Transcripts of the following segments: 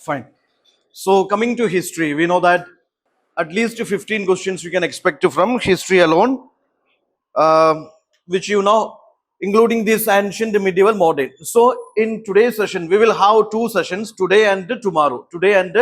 Fine. So coming to history, we know that at least 15 questions you can expect from history alone, which you know, including this ancient, medieval, modern. So in today's session, we will have two sessions, today and tomorrow. Today and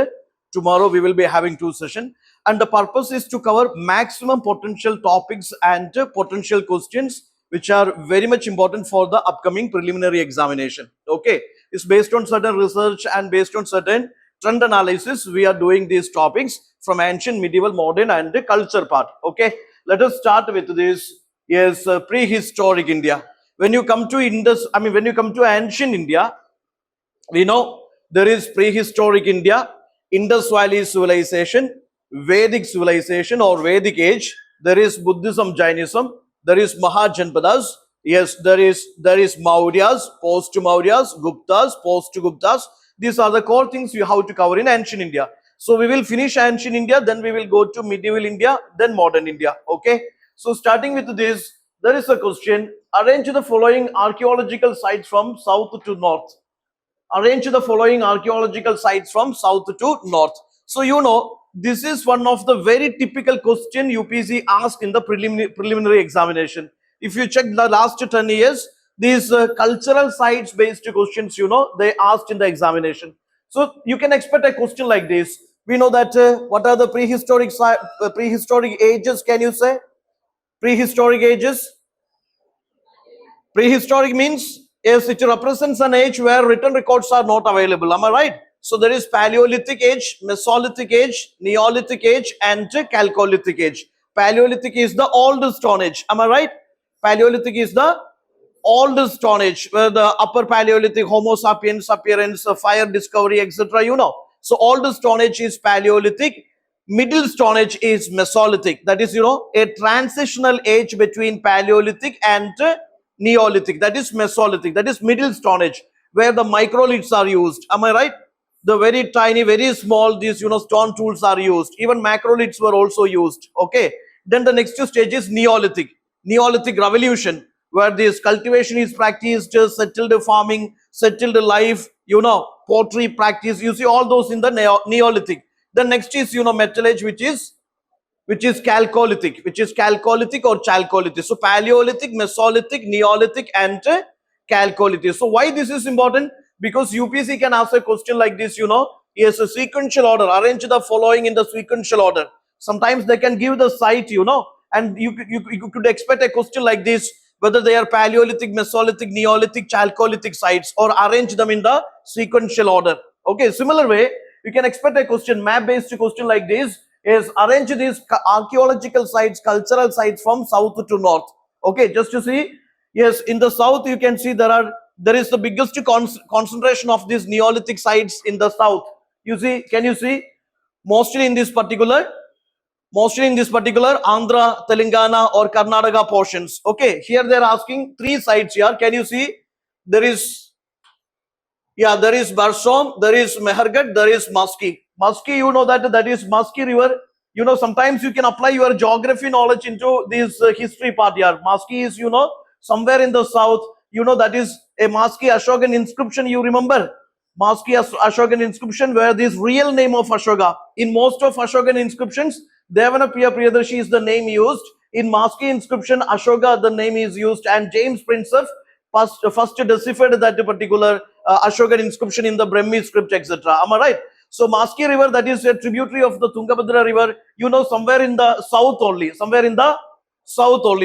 tomorrow we will be having two sessions. And the purpose is to cover maximum potential topics and potential questions which are very much important for the upcoming preliminary examination. Okay. It's based on certain research and based on certain trend analysis. We are doing these topics from ancient, medieval, modern and the culture part. Okay. Let us start with this. Yes, prehistoric India. When you come to when you come to ancient India, we know there is prehistoric India, Indus Valley civilization, Vedic civilization or Vedic age. There is Buddhism, Jainism. There is Mahajanpadas. Yes, there is Mauryas, post-Mauryas, Guptas, post-Guptas. These are the core things you have to cover in ancient India. So we will finish ancient India, then we will go to medieval India, then modern India. Okay. So starting with this, there is a question. Arrange the following archaeological sites from south to north. Arrange the following archaeological sites from south to north. So you know, this is one of the very typical question UPSC asked in the preliminary examination. If you check the last 10 years, these cultural sites based questions, you know, they asked in the examination. So you can expect a question like this. We know that what are the prehistoric ages, can you say? Prehistoric ages? Prehistoric means, yes, it represents an age where written records are not available. Am I right? So there is Paleolithic age, Mesolithic age, Neolithic age and Chalcolithic age. Paleolithic is the oldest Stone Age. Am I right? Paleolithic is the oldest Stone Age, where the upper Paleolithic, Homo sapiens appearance, fire discovery, etc. You know. So oldest Stone Age is Paleolithic. Middle Stone Age is Mesolithic. That is, you know, a transitional age between Paleolithic and Neolithic. That is Mesolithic. That is Middle Stone Age, where the microliths are used. Am I right? The very tiny, very small, these, you know, stone tools are used. Even macroliths were also used. Okay. Then the next stage is Neolithic. Neolithic revolution, where this cultivation is practiced, settled farming, settled life, you know, pottery practice. You see all those in the Neolithic. The next is, you know, Metal Age, which is Chalcolithic, or Chalcolithic. So Paleolithic, Mesolithic, Neolithic and Chalcolithic. So why this is important? Because UPSC can ask a question like this, you know, yes, a sequential order, arrange the following in the sequential order. Sometimes they can give the site, you know, and you could expect a question like this, whether they are Paleolithic, Mesolithic, Neolithic, Chalcolithic sites, or arrange them in the sequential order. Okay, similar way, you can expect a question, map-based question like this, is arrange these archaeological sites, cultural sites from south to north. Okay, just to see, yes, in the south you can see there is the biggest concentration of these Neolithic sites in the south. You see, can you see? Mostly in this particular Andhra, Telangana or Karnataka portions. Okay, here they are asking three sites here. Can you see? There is Barsom, there is Mehergarh, there is Maski. Maski, you know that is Maski river. You know, sometimes you can apply your geography knowledge into this history part here. Maski is, you know, somewhere in the south. You know, that is a Maski Ashokan inscription, you remember? Maski Ashokan inscription, where this real name of Ashoka. In most of Ashokan inscriptions, Devana Priyadarshi is the name used. In Maski inscription, Ashoka, the name is used, and James Princeps first deciphered that particular Ashokan inscription in the Brahmi script, etc. Am I right? So Maski river, that is a tributary of the Tungabhadra river, you know, somewhere in the south only.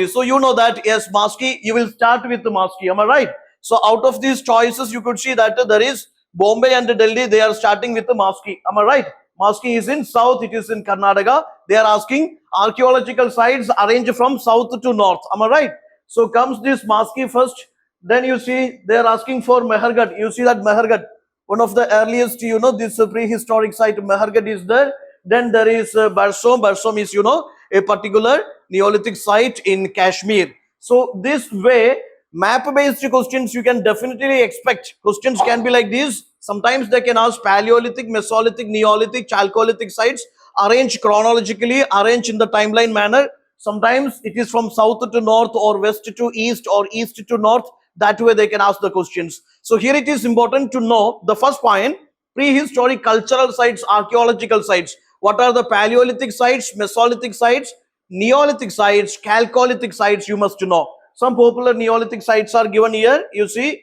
So you know that, yes, Maski, you will start with the Maski. Am I right? So out of these choices, you could see that there is Bombay and Delhi, they are starting with the Maski. Am I right? Maski is in south, it is in Karnataka. They are asking archaeological sites arranged from south to north. Am I right? So comes this Maski first. Then you see they are asking for Mehergarh. You see that Mehergarh, one of the earliest, you know, this prehistoric site, Mehergarh is there. Then there is Barsom. Barsom is, you know, a particular Neolithic site in Kashmir. So this way, map-based questions you can definitely expect. Questions can be like this. Sometimes they can ask Paleolithic, Mesolithic, Neolithic, Chalcolithic sites, arrange chronologically, arrange in the timeline manner. Sometimes it is from south to north or west to east or east to north. That way they can ask the questions. So here it is important to know the first point. Prehistoric cultural sites, archaeological sites. What are the Paleolithic sites, Mesolithic sites, Neolithic sites, Chalcolithic sites? You must know. Some popular Neolithic sites are given here. You see,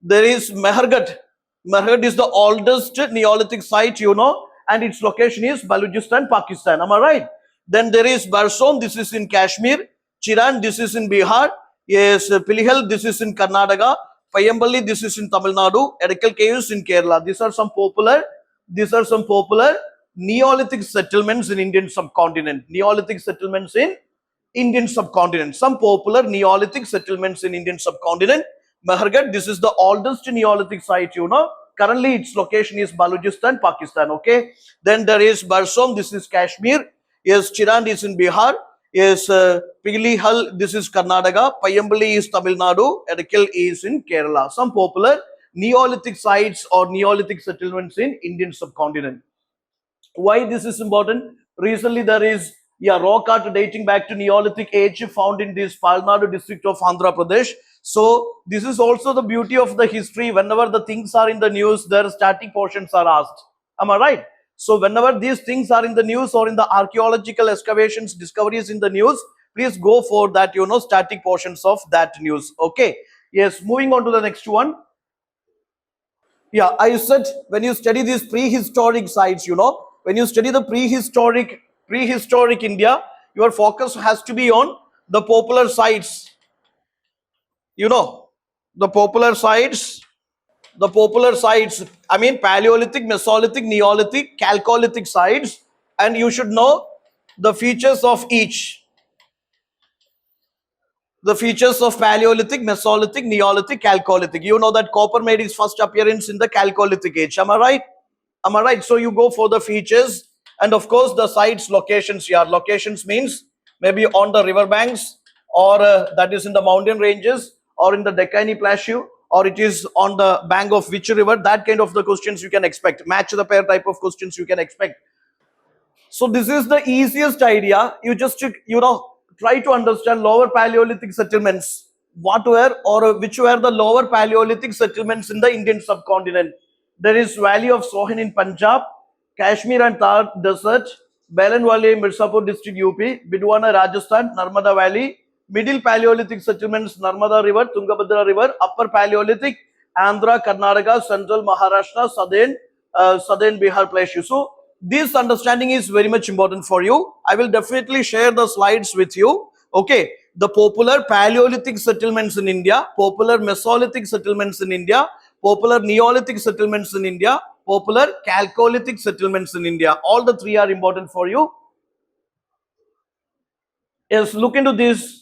there is Mehergut. Mehergut is the oldest Neolithic site, you know, and its location is Balochistan, Pakistan. Am I right? Then there is Barsom. This is in Kashmir. Chiran. This is in Bihar. Yes, Pilihal. This is in Karnataka. Payambali. This is in Tamil Nadu. Edakal Caves in Kerala. These are some popular. These are some popular Neolithic settlements in Indian subcontinent. Neolithic settlements in Indian subcontinent. Some popular Neolithic settlements in Indian subcontinent. Mehergut, this is the oldest Neolithic site, you know. Currently, its location is Balochistan, Pakistan. Okay. Then there is Barsom, this is Kashmir. Yes, Chirand is in Bihar. Yes, Pilihal, this is Karnataka. Payambali is Tamil Nadu. Edakil is in Kerala. Some popular Neolithic sites or Neolithic settlements in Indian subcontinent. Why this is important? Recently, there is rock art dating back to Neolithic age found in this Palnadu district of Andhra Pradesh. So this is also the beauty of the history. Whenever the things are in the news, their static portions are asked. Am I right? So whenever these things are in the news or in the archaeological excavations, discoveries in the news, please go for that, you know, static portions of that news. Okay. Yes, moving on to the next one. Yeah, I said when you study these prehistoric sites, you know, when you study the prehistoric India, your focus has to be on the popular sites, you know, the popular sites, I mean, Paleolithic, Mesolithic, Neolithic, Chalcolithic sites, and you should know the features of each. The features of Paleolithic, Mesolithic, Neolithic, Chalcolithic. You know that copper made its first appearance in the Chalcolithic age. Am I right? Am I right? So you go for the features and of course the sites, locations here. Locations means maybe on the river banks or that is in the mountain ranges or in the Deccan Plateau or it is on the bank of which river. That kind of the questions you can expect. Match the pair type of questions you can expect. So this is the easiest idea. You just, you know, try to understand lower Paleolithic settlements. What were or which were the lower Paleolithic settlements in the Indian subcontinent? There is Valley of Sohan in Punjab, Kashmir and Thar Desert, Balan Valley, Mirzapur district UP, Bidwana, Rajasthan, Narmada Valley, Middle Paleolithic settlements, Narmada River, Tungabhadra River, Upper Paleolithic, Andhra, Karnataka, Central Maharashtra, Southern Bihar Plateau. So this understanding is very much important for you. I will definitely share the slides with you. Okay, the popular Paleolithic settlements in India, popular Mesolithic settlements in India, popular Neolithic settlements in India, popular Chalcolithic settlements in India. All the three are important for you. Yes, look into this.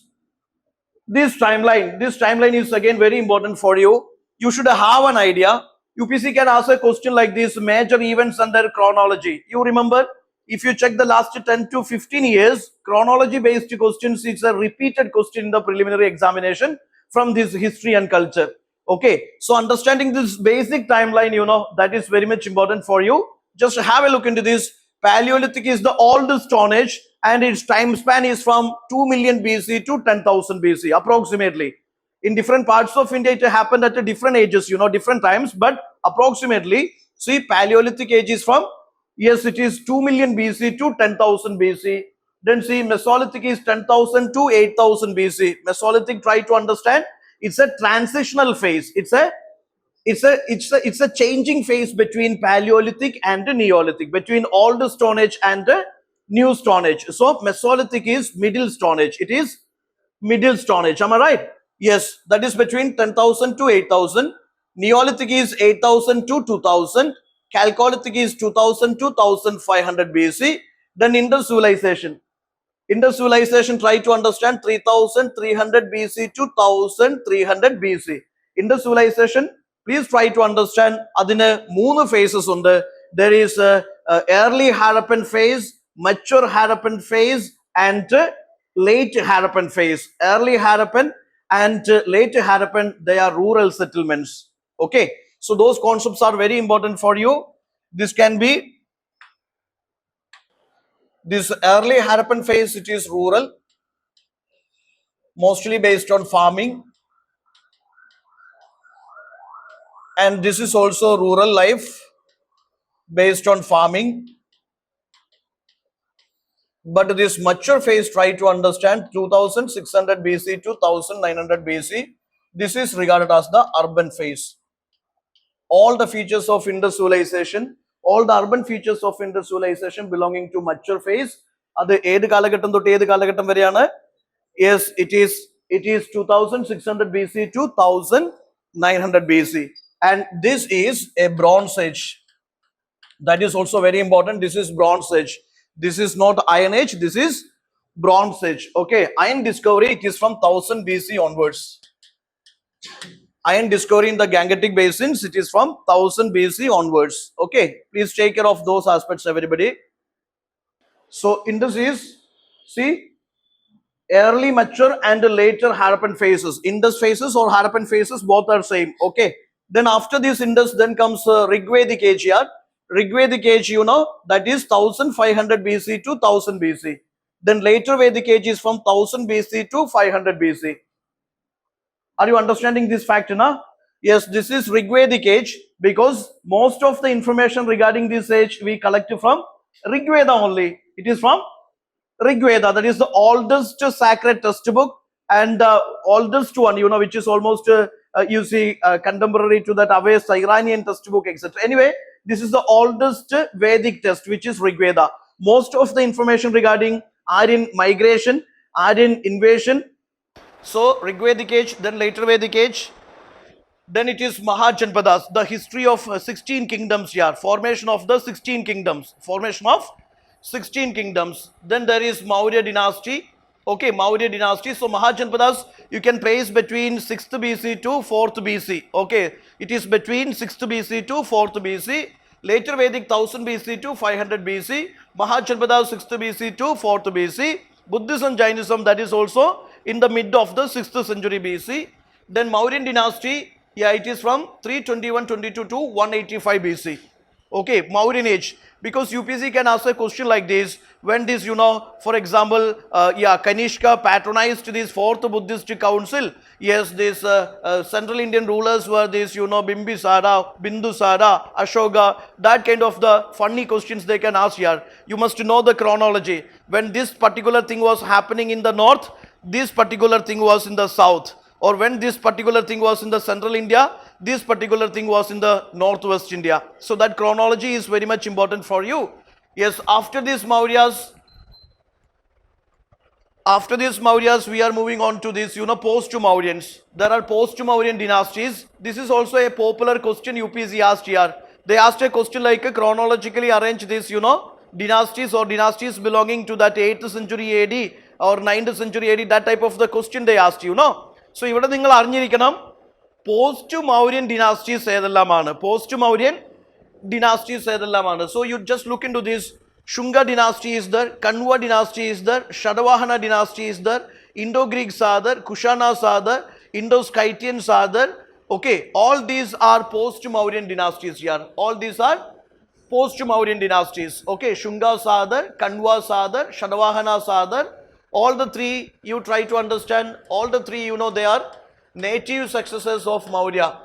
This timeline is again very important for you. You should have an idea. UPSC can ask a question like this: major events and their chronology. You remember, if you check the last 10 to 15 years, chronology based questions is a repeated question in the preliminary examination from this history and culture. Okay, so understanding this basic timeline, you know, that is very much important for you. Just have a look into this. Paleolithic is the oldest Stone Age and its time span is from 2 million BC to 10,000 BC approximately. In different parts of India, it happened at different ages, you know, different times, but approximately, see, Paleolithic age is from, yes, it is 2 million BC to 10,000 BC. Then see, Mesolithic is 10,000 to 8,000 BC. Mesolithic, try to understand, it's a transitional phase. It's a changing phase between Paleolithic and the Neolithic, between old Stone Age and the new Stone Age. So Mesolithic is middle Stone Age. It is middle Stone Age. Am I right? Yes, that is between 10,000 to 8,000. Neolithic is 8,000 to 2,000. Chalcolithic is 2,000 to 1,500 BC. Then Indus civilization. Indus civilization, try to understand 3,300 BC to 1,300 BC. Indus civilization, please try to understand adine moonu phases undu. There is a early Harappan phase, mature Harappan phase and late Harappan phase. Early Harappan and late Harappan, they are rural settlements. Okay, so those concepts are very important for you. This can be this early Harappan phase, it is rural, mostly based on farming, and this is also rural life. based on farming. But this mature phase, try to understand 2600 BC to 1900 BC. This is regarded as the urban phase. All the features of Indus civilization, all the urban features of Indus civilization belonging to mature phase. അത് ഏത് കാലഘട്ടം തൊട്ട് ഏത് കാലഘട്ടം വരെയാണ്? Yes, it is 2600 BC to 1900 BC, and this is a Bronze Age. That is also very important. This is Bronze Age. This is not Iron Age. This is Bronze Age. Okay, iron discovery, it is from 1000 BC onwards. Iron discovery in the Gangetic basins, it is from 1000 BC onwards. Okay, please take care of those aspects, everybody. So Indus is, see, early mature and later Harappan phases. Indus phases or Harappan phases, both are same. Okay, then after this Indus, then comes Rigvedic age here. Rigvedic age, you know, that is 1500 BC to 1000 BC. Then later Vedic age is from 1000 BC to 500 BC. Are you understanding this fact now? Yes, this is Rigvedic age because most of the information regarding this age we collect from Rigveda only. It is from Rigveda, that is the oldest sacred textbook and the oldest one, you know, which is almost you see contemporary to that Avesta Iranian textbook, etc. Anyway, this is the oldest Vedic text, which is Rigveda. Most of the information regarding Aryan migration, Aryan invasion. So Rigvedic age, then later Vedic age, then it is Mahajanpadas, the history of 16 kingdoms here, formation of the 16 kingdoms, formation of 16 kingdoms. Then there is Maurya dynasty. Okay, Maurya dynasty. So Mahajanpadas, you can trace between 6th BC to 4th BC. Okay, it is between 6th BC to 4th BC. Later Vedic 1000 BC to 500 BC. Mahajanpadas 6th BC to 4th BC. Buddhism and Jainism, that is also in the mid of the 6th century BC. Then Mauryan dynasty, yeah, it is from 321-22 to 185 BC. Okay, Mauryan age. Because UPSC can ask a question like this, when this, you know, for example, Kanishka patronized this 4th Buddhist council. Yes, this Central Indian rulers were this, you know, Bimbisara, Bindusara, Ashoka, that kind of the funny questions they can ask here. You must know the chronology. When this particular thing was happening in the north, this particular thing was in the south. Or when this particular thing was in the central India, this particular thing was in the northwest India. So that chronology is very much important for you. Yes, after these Mauryas, we are moving on to this, you know, post-Mauryans. There are post-Mauryan dynasties. This is also a popular question UPSC asked here. They asked a question like chronologically arrange this, you know, dynasties or dynasties belonging to that 8th century AD or 9th century AD, that type of the question they asked, you know. So ഇവിടെ നിങ്ങൾ അറിഞ്ഞിരിക്കണം post-Mauryan dynasties ഏതെല്ലാമാണ്, post-Mauryan dynasties ഏതെല്ലാമാണ്. So you just look into this. Shunga dynasty is there, Kanva dynasty is there, Shadavahana dynasty is there, Indo-Greeks are there, Kushanas are there, Indo-Scythians are there. Okay, all these are post-Mauryan dynasties here. All these are post-Mauryan dynasties. Okay, Shungas are there, Kanvas are there, Shadavahanas are there. All the three, you try to understand, all the three, you know, they are native successors of Maurya.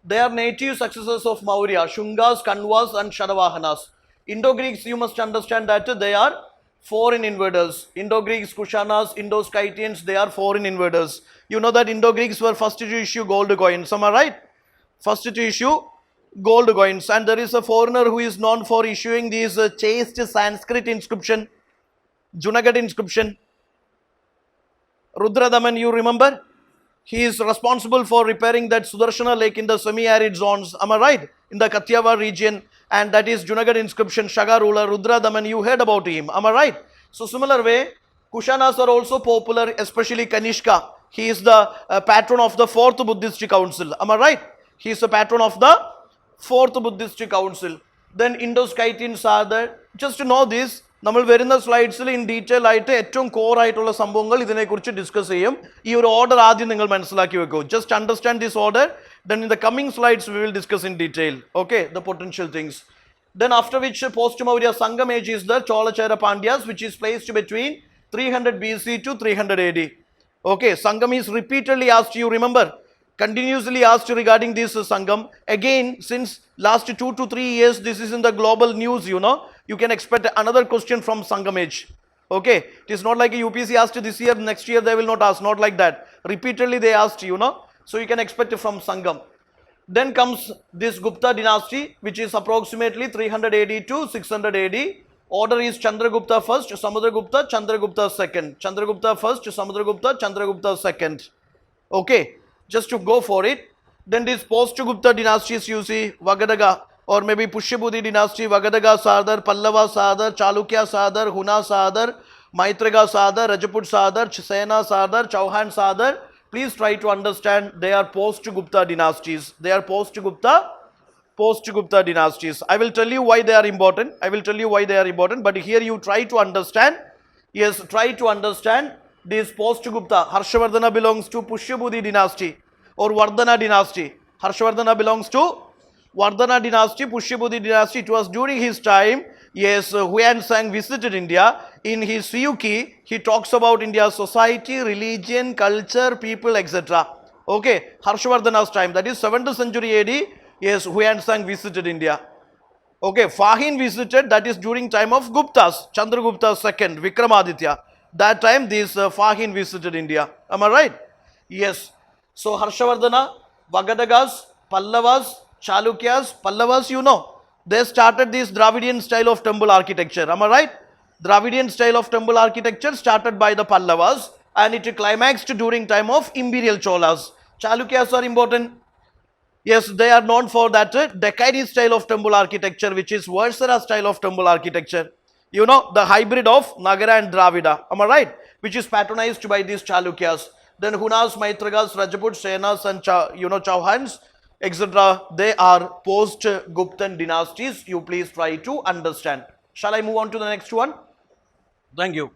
They are native successors of Maurya, Shungas, Kanvas and Shadavahanas. Indo-Greeks, you must understand that they are foreign invaders. Indo-Greeks, Kushanas, Indo-Scythians, they are foreign invaders. You know that Indo-Greeks were first to issue gold coins, am I right? First to issue gold coins, and there is a foreigner who is known for issuing these chaste Sanskrit inscription, Junagadh inscription. Rudradaman, you remember? He is responsible for repairing that Sudarshana lake in the semi-arid zones, am I right? In the Kathiawar region, and that is Junagadh inscription, Shaga ruler, Rudradaman, you heard about him, am I right? So similar way, Kushanas are also popular, especially Kanishka. He is the patron of the 4th Buddhist council, am I right? He is the patron of the 4th Buddhist council. Then Indo-Scythians are there. Just to know this, നമ്മൾ വരുന്ന സ്ലൈഡ്സിൽ in detail ആയിട്ട് ഏറ്റവും core ആയിട്ടുള്ള സംഭവങ്ങൾ ഇതിനെക്കുറിച്ച് discuss ചെയ്യും. ഈ ഒരു ഓർഡർ ആദ്യം നിങ്ങൾ മനസ്സിലാക്കി വെക്കൂ. Just understand this order, then in the coming slides we will discuss in detail, okay, the potential things. Then after which post-Maurya Sangam age is the Cholachera Pandyas, which is placed between 300 BC to 300 AD. Okay, Sangam is repeatedly asked, you remember, Continuously asked regarding this Sangam. Again, since last 2 to 3 years, this is in the global news, you know. You can expect another question from Sangam age. Okay, it is not like a UPSC asked this year, next year they will not ask, not like that. Repeatedly they asked, you know. So you can expect it from Sangam. Then comes this Gupta dynasty, which is approximately 300 AD to 600 AD. Order is Chandragupta first, Samudragupta, Chandragupta second. Chandragupta first, Samudragupta, Chandragupta second. Okay, just to go for it. Then this post-Gupta dynasties you see, Vagadaga, or maybe Pushyabudhi dynasty, Vagadaga Sadar, Pallava Sadar, Chalukya Sadar, Huna Sadar, Maitraga Sadar, Rajaput Sadar, Sena Sadar, Chauhan Sadar. Please try to understand they are post-Gupta dynasties. They are post-Gupta dynasties. I will tell you why they are important. But here you try to understand. Yes, try to understand this post-Gupta. Harshavardhana belongs to Pushyabudhi dynasty or Vardhana dynasty. Harshavardhana belongs to Vardhana dynasty, Pushyabudhi dynasty. It was during his time, yes, Huan Sang visited India. In his Siyuki, he talks about India's society, religion, culture, people, etc. Okay, Harshavardhana's time, that is 7th century AD, yes, Huan Sang visited India. Okay, Fahin visited, that is during time of Guptas, Chandragupta second, Vikramaditya. That time this Fahin visited India. Am I right? Yes. So Harshavardhana, Vagadagas, Pallavas, Chalukyas, Pallavas, you know, they started this Dravidian style of temple architecture. Am I right? Dravidian style of temple architecture started by the Pallavas and it climaxed during time of Imperial Cholas. Chalukyas are important. Yes, they are known for that Deccanese style of temple architecture, which is Versara style of temple architecture. You know, the hybrid of Nagara and Dravida. Am I right? Which is patronized by these Chalukyas. Then Hunas, Maitragas, Rajaput, Senas and Chauhans, etc. They are post-Guptan dynasties. You please try to understand. Shall I move on to the next one? Thank you.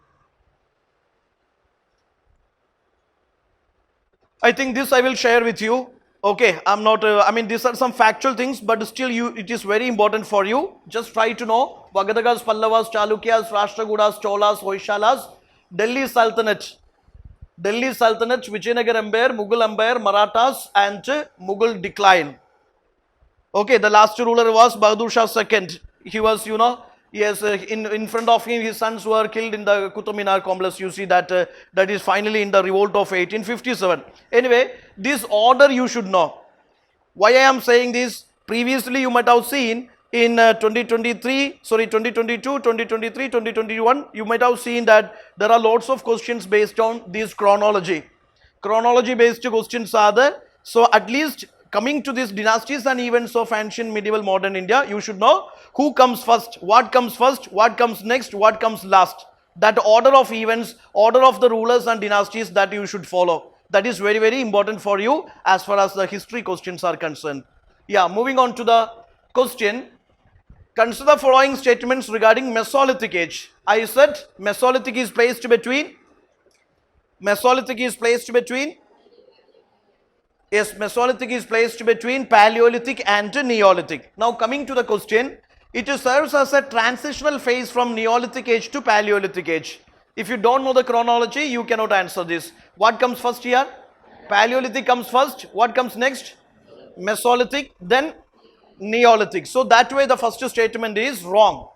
I think this I will share with you. Okay, I'm not, I mean, these are some factual things, but still it is very important for you. Just try to know Vagadagas, Pallavas, Chalukyas, Rashtrakutas, Cholas, Hoysalas, Delhi Sultanate, Vijayanagar Empire, Mughal Empire, Marathas and Mughal decline. Okay, the last ruler was Bahadur Shah II. He was, you know, yes, in front of him, his sons were killed in the Qutub Minar complex. You see that that is finally in the revolt of 1857. Anyway, this order you should know. Why I am saying this? Previously, you might have seen in 2022, 2023, 2021, you might have seen that there are lots of questions based on this chronology. Chronology based questions are there. So at least coming to these dynasties and events of ancient, medieval, modern India, you should know who comes first, what comes next, what comes last. That order of events, order of the rulers and dynasties that you should follow. That is very, very important for you as far as the history questions are concerned. Yeah, moving on to the question. Consider the following statements regarding Mesolithic age. I said Mesolithic is placed between. Yes, Mesolithic is placed between Paleolithic and Neolithic. Now coming to the question, it serves as a transitional phase from Neolithic age to Paleolithic age. If you don't know the chronology, you cannot answer this. What comes first here? Paleolithic comes first. What comes next? Mesolithic, then Neolithic. So that way the first statement is wrong.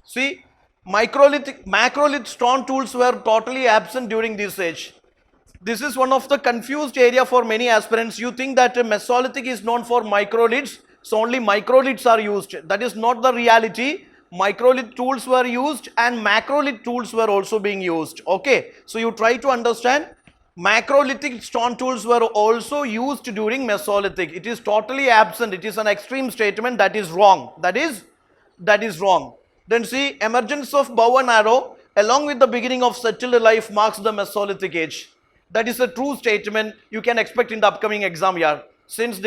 See, macrolith stone tools were totally absent during this age. This is one of the confused area for many aspirants. You think that Mesolithic is known for microliths, so only microliths are used. That is not the reality. Microlith tools were used and macrolith tools were also being used. Okay, so you try to understand. Macrolithic stone tools were also used during Mesolithic. It is totally absent. It is an extreme statement. That is wrong. That is wrong. Then see, emergence of bow and arrow along with the beginning of settled life marks the Mesolithic age. That is a true statement you can expect in the upcoming exam year. Since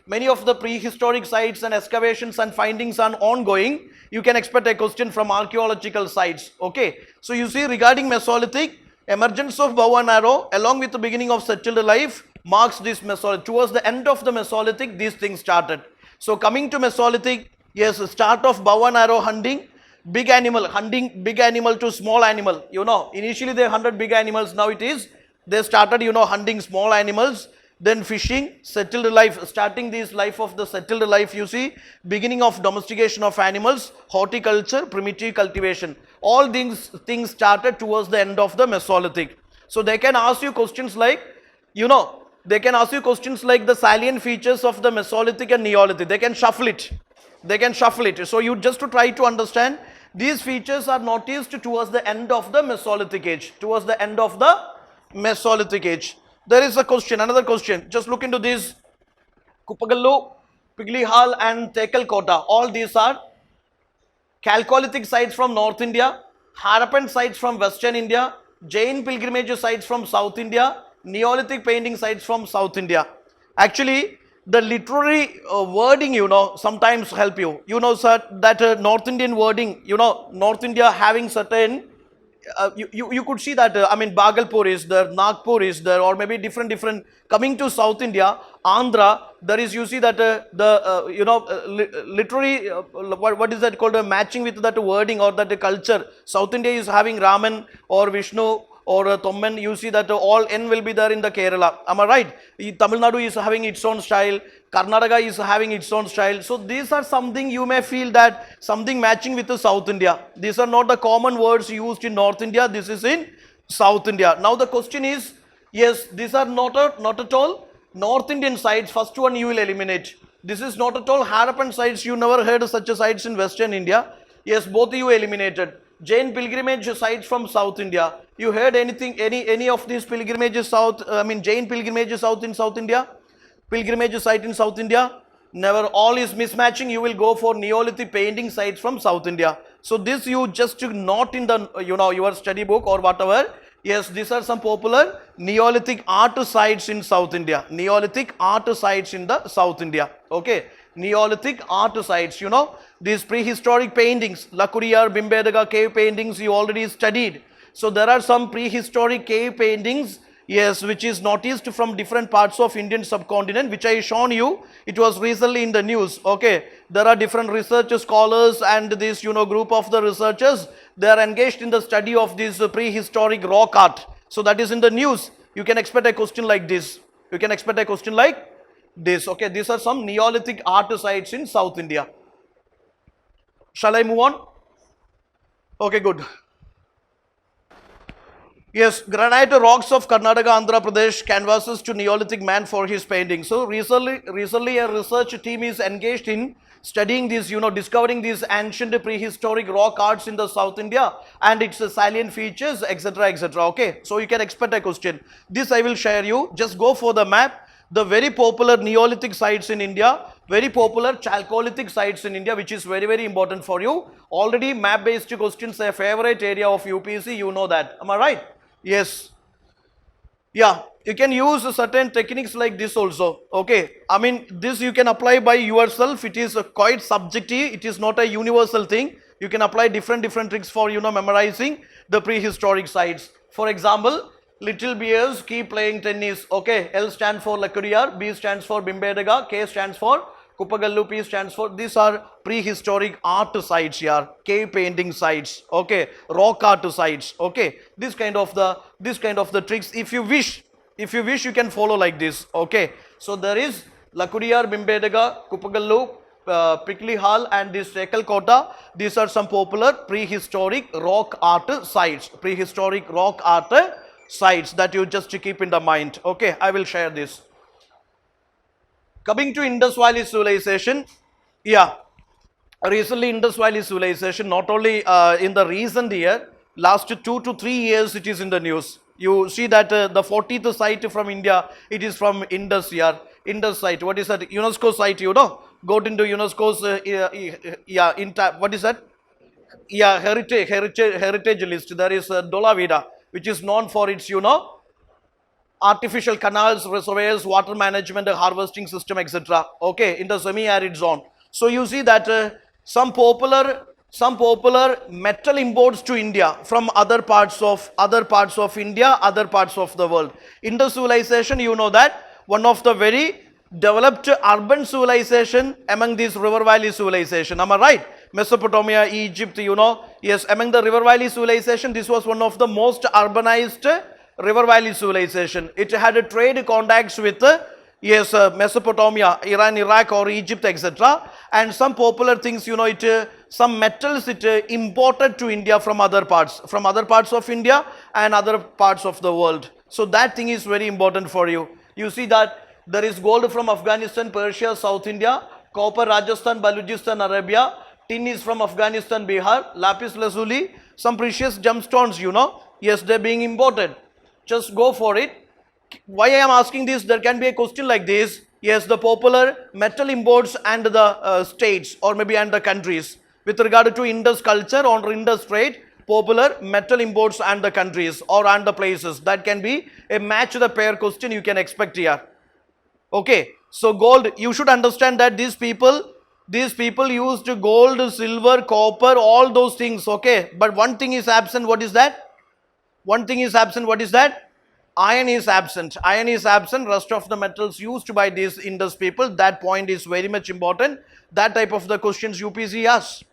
many of the prehistoric sites and excavations and findings are ongoing, you can expect a question from archaeological sites. Okay, so you see regarding Mesolithic, emergence of bow and arrow along with the beginning of settled life marks this Mesolithic. Towards the end of the Mesolithic, these things started. So coming to Mesolithic, yes, start of bow and arrow hunting, hunting big animal to small animal. You know, initially they hunted big animals, now they started, you know, hunting small animals. then fishing, settled life, starting this life of the settled life, you see, beginning of domestication of animals, horticulture, primitive cultivation. All these things started towards the end of the Mesolithic. So they can ask you questions like, they can ask you questions like the salient features of the Mesolithic and Neolithic. They can shuffle it. They can shuffle it. So you just to try to understand, these features are noticed towards the end of the Mesolithic age. Towards the end of the Mesolithic age. There is a question, another question. Just look into this. Kupagallu, Piglihal and Tekalkota. All these are Chalcolithic sites from North India, Harappan sites from Western India, Jain pilgrimage sites from South India, Neolithic painting sites from South India. Actually, the literary wording, sometimes help you. Sir, that North Indian wording, North India having certain, you could see that, Bhagalpur is there, Nagpur is there, or maybe different, coming to South India, Andhra, there is, you see that literary, what is that called, matching with that wording or that culture. South India is having Raman or Vishnu or Tommen, you see that all N will be there in the Kerala. Am I right? Tamil Nadu is having its own style, Karnataka is having its own style. So these are something you may feel that something matching with the South India. These are not the common words used in North India, this is in South India. Now the question is, yes, these are not at all North Indian sites. First one you will eliminate. This is not at all Harappan sites. You never heard of such a sites in Western India. Yes, both you eliminated. Jain pilgrimage sites from South India. You heard anything, any of these pilgrimages Jain pilgrimages in South India? Pilgrimage site in South India? Never. All is mismatching. You will go for Neolithic painting sites from South India. So this you just note in the, your study book or whatever. Yes, these are some popular Neolithic art sites in South India. Neolithic art sites in the South India. Okay. Neolithic art sites, these prehistoric paintings, Lakudiyar, Bimbedaka cave paintings you already studied. So there are some prehistoric cave paintings, yes, which is noticed from different parts of Indian subcontinent, which I shown you. It was recently in the news. Okay, there are different research scholars and this, group of the researchers. They are engaged in the study of this prehistoric rock art. So that is in the news. You can expect a question like this. You can expect a question like this. Okay, these are some Neolithic art sites in South India. Shall I move on? Okay, good. Yes, granite rocks of Karnataka, Andhra Pradesh, canvases to Neolithic man for his painting. So recently a research team is engaged in studying these, discovering these ancient prehistoric rock arts in the South India and its salient features, etc., etc. Okay, so you can expect a question. This I will share you. Just go for the map. The very popular Neolithic sites in India, very popular Chalcolithic sites in India, which is very, very important for you. Already map-based questions, a favorite area of UPSC, you know that. Am I right? Yes. Yeah, you can use certain techniques like this also. Okay, this you can apply by yourself. It is quite subjective. It is not a universal thing. You can apply different tricks for, memorizing the prehistoric sites. For example, little bears keep playing tennis. Okay, L stands for Lakudiyar, B stands for Bimbedaka, K stands for Kupagallu, P stands for, these are prehistoric art sites here, cave painting sites, okay, rock art sites, okay. This kind of the tricks, if you wish you can follow like this, okay. So there is Lakudiyar, Bimbedaka, Kupagallu, Piklihal and this Tekalkota. These are some popular prehistoric rock art sites, that you just keep in the mind. Okay, I will share this. Coming to Indus Valley civilization, yeah, recently Indus Valley civilization, not only in the recent year, last 2 to 3 years it is in the news. You see that the 40th site from India, it is from Indus here. Indus site, what is that? UNESCO site, go into UNESCO's, what is that? Yeah, heritage list. There is Dolavida, which is known for its, artificial canals, reservoirs, water management, harvesting system, etc. Okay, in the semi-arid zone. So you see that some popular metal imports to India from other parts of India, other parts of the world. Indus civilization, you know that one of the very developed urban civilization among these river valley civilization. Am I right? Mesopotamia, Egypt, yes, among the river valley civilization, this was one of the most urbanized River Valley civilization. It had a trade contacts with Mesopotamia, Iran, Iraq or Egypt, etc. And some popular things, some metals it imported to India from other parts of India and other parts of the world. So that thing is very important for you. You see that there is gold from Afghanistan, Persia, South India, copper, Rajasthan, Balochistan, Arabia, tin is from Afghanistan, Bihar, lapis lazuli, some precious gemstones, yes, they're being imported. Just go for it. Why I am asking this, there can be a question like this. Yes, the popular metal imports and the states or maybe and the countries. With regard to Indus culture or Indus trade, popular metal imports and the countries or and the places. That can be a match the pair question you can expect here. Okay, so gold, you should understand that these people used gold, silver, copper, all those things, okay. But one thing is absent, what is that? One thing is absent, what is that? Iron is absent. Iron is absent. Rest of the metals used by these Indus people. That point is very much important. That type of the questions UPSC asks.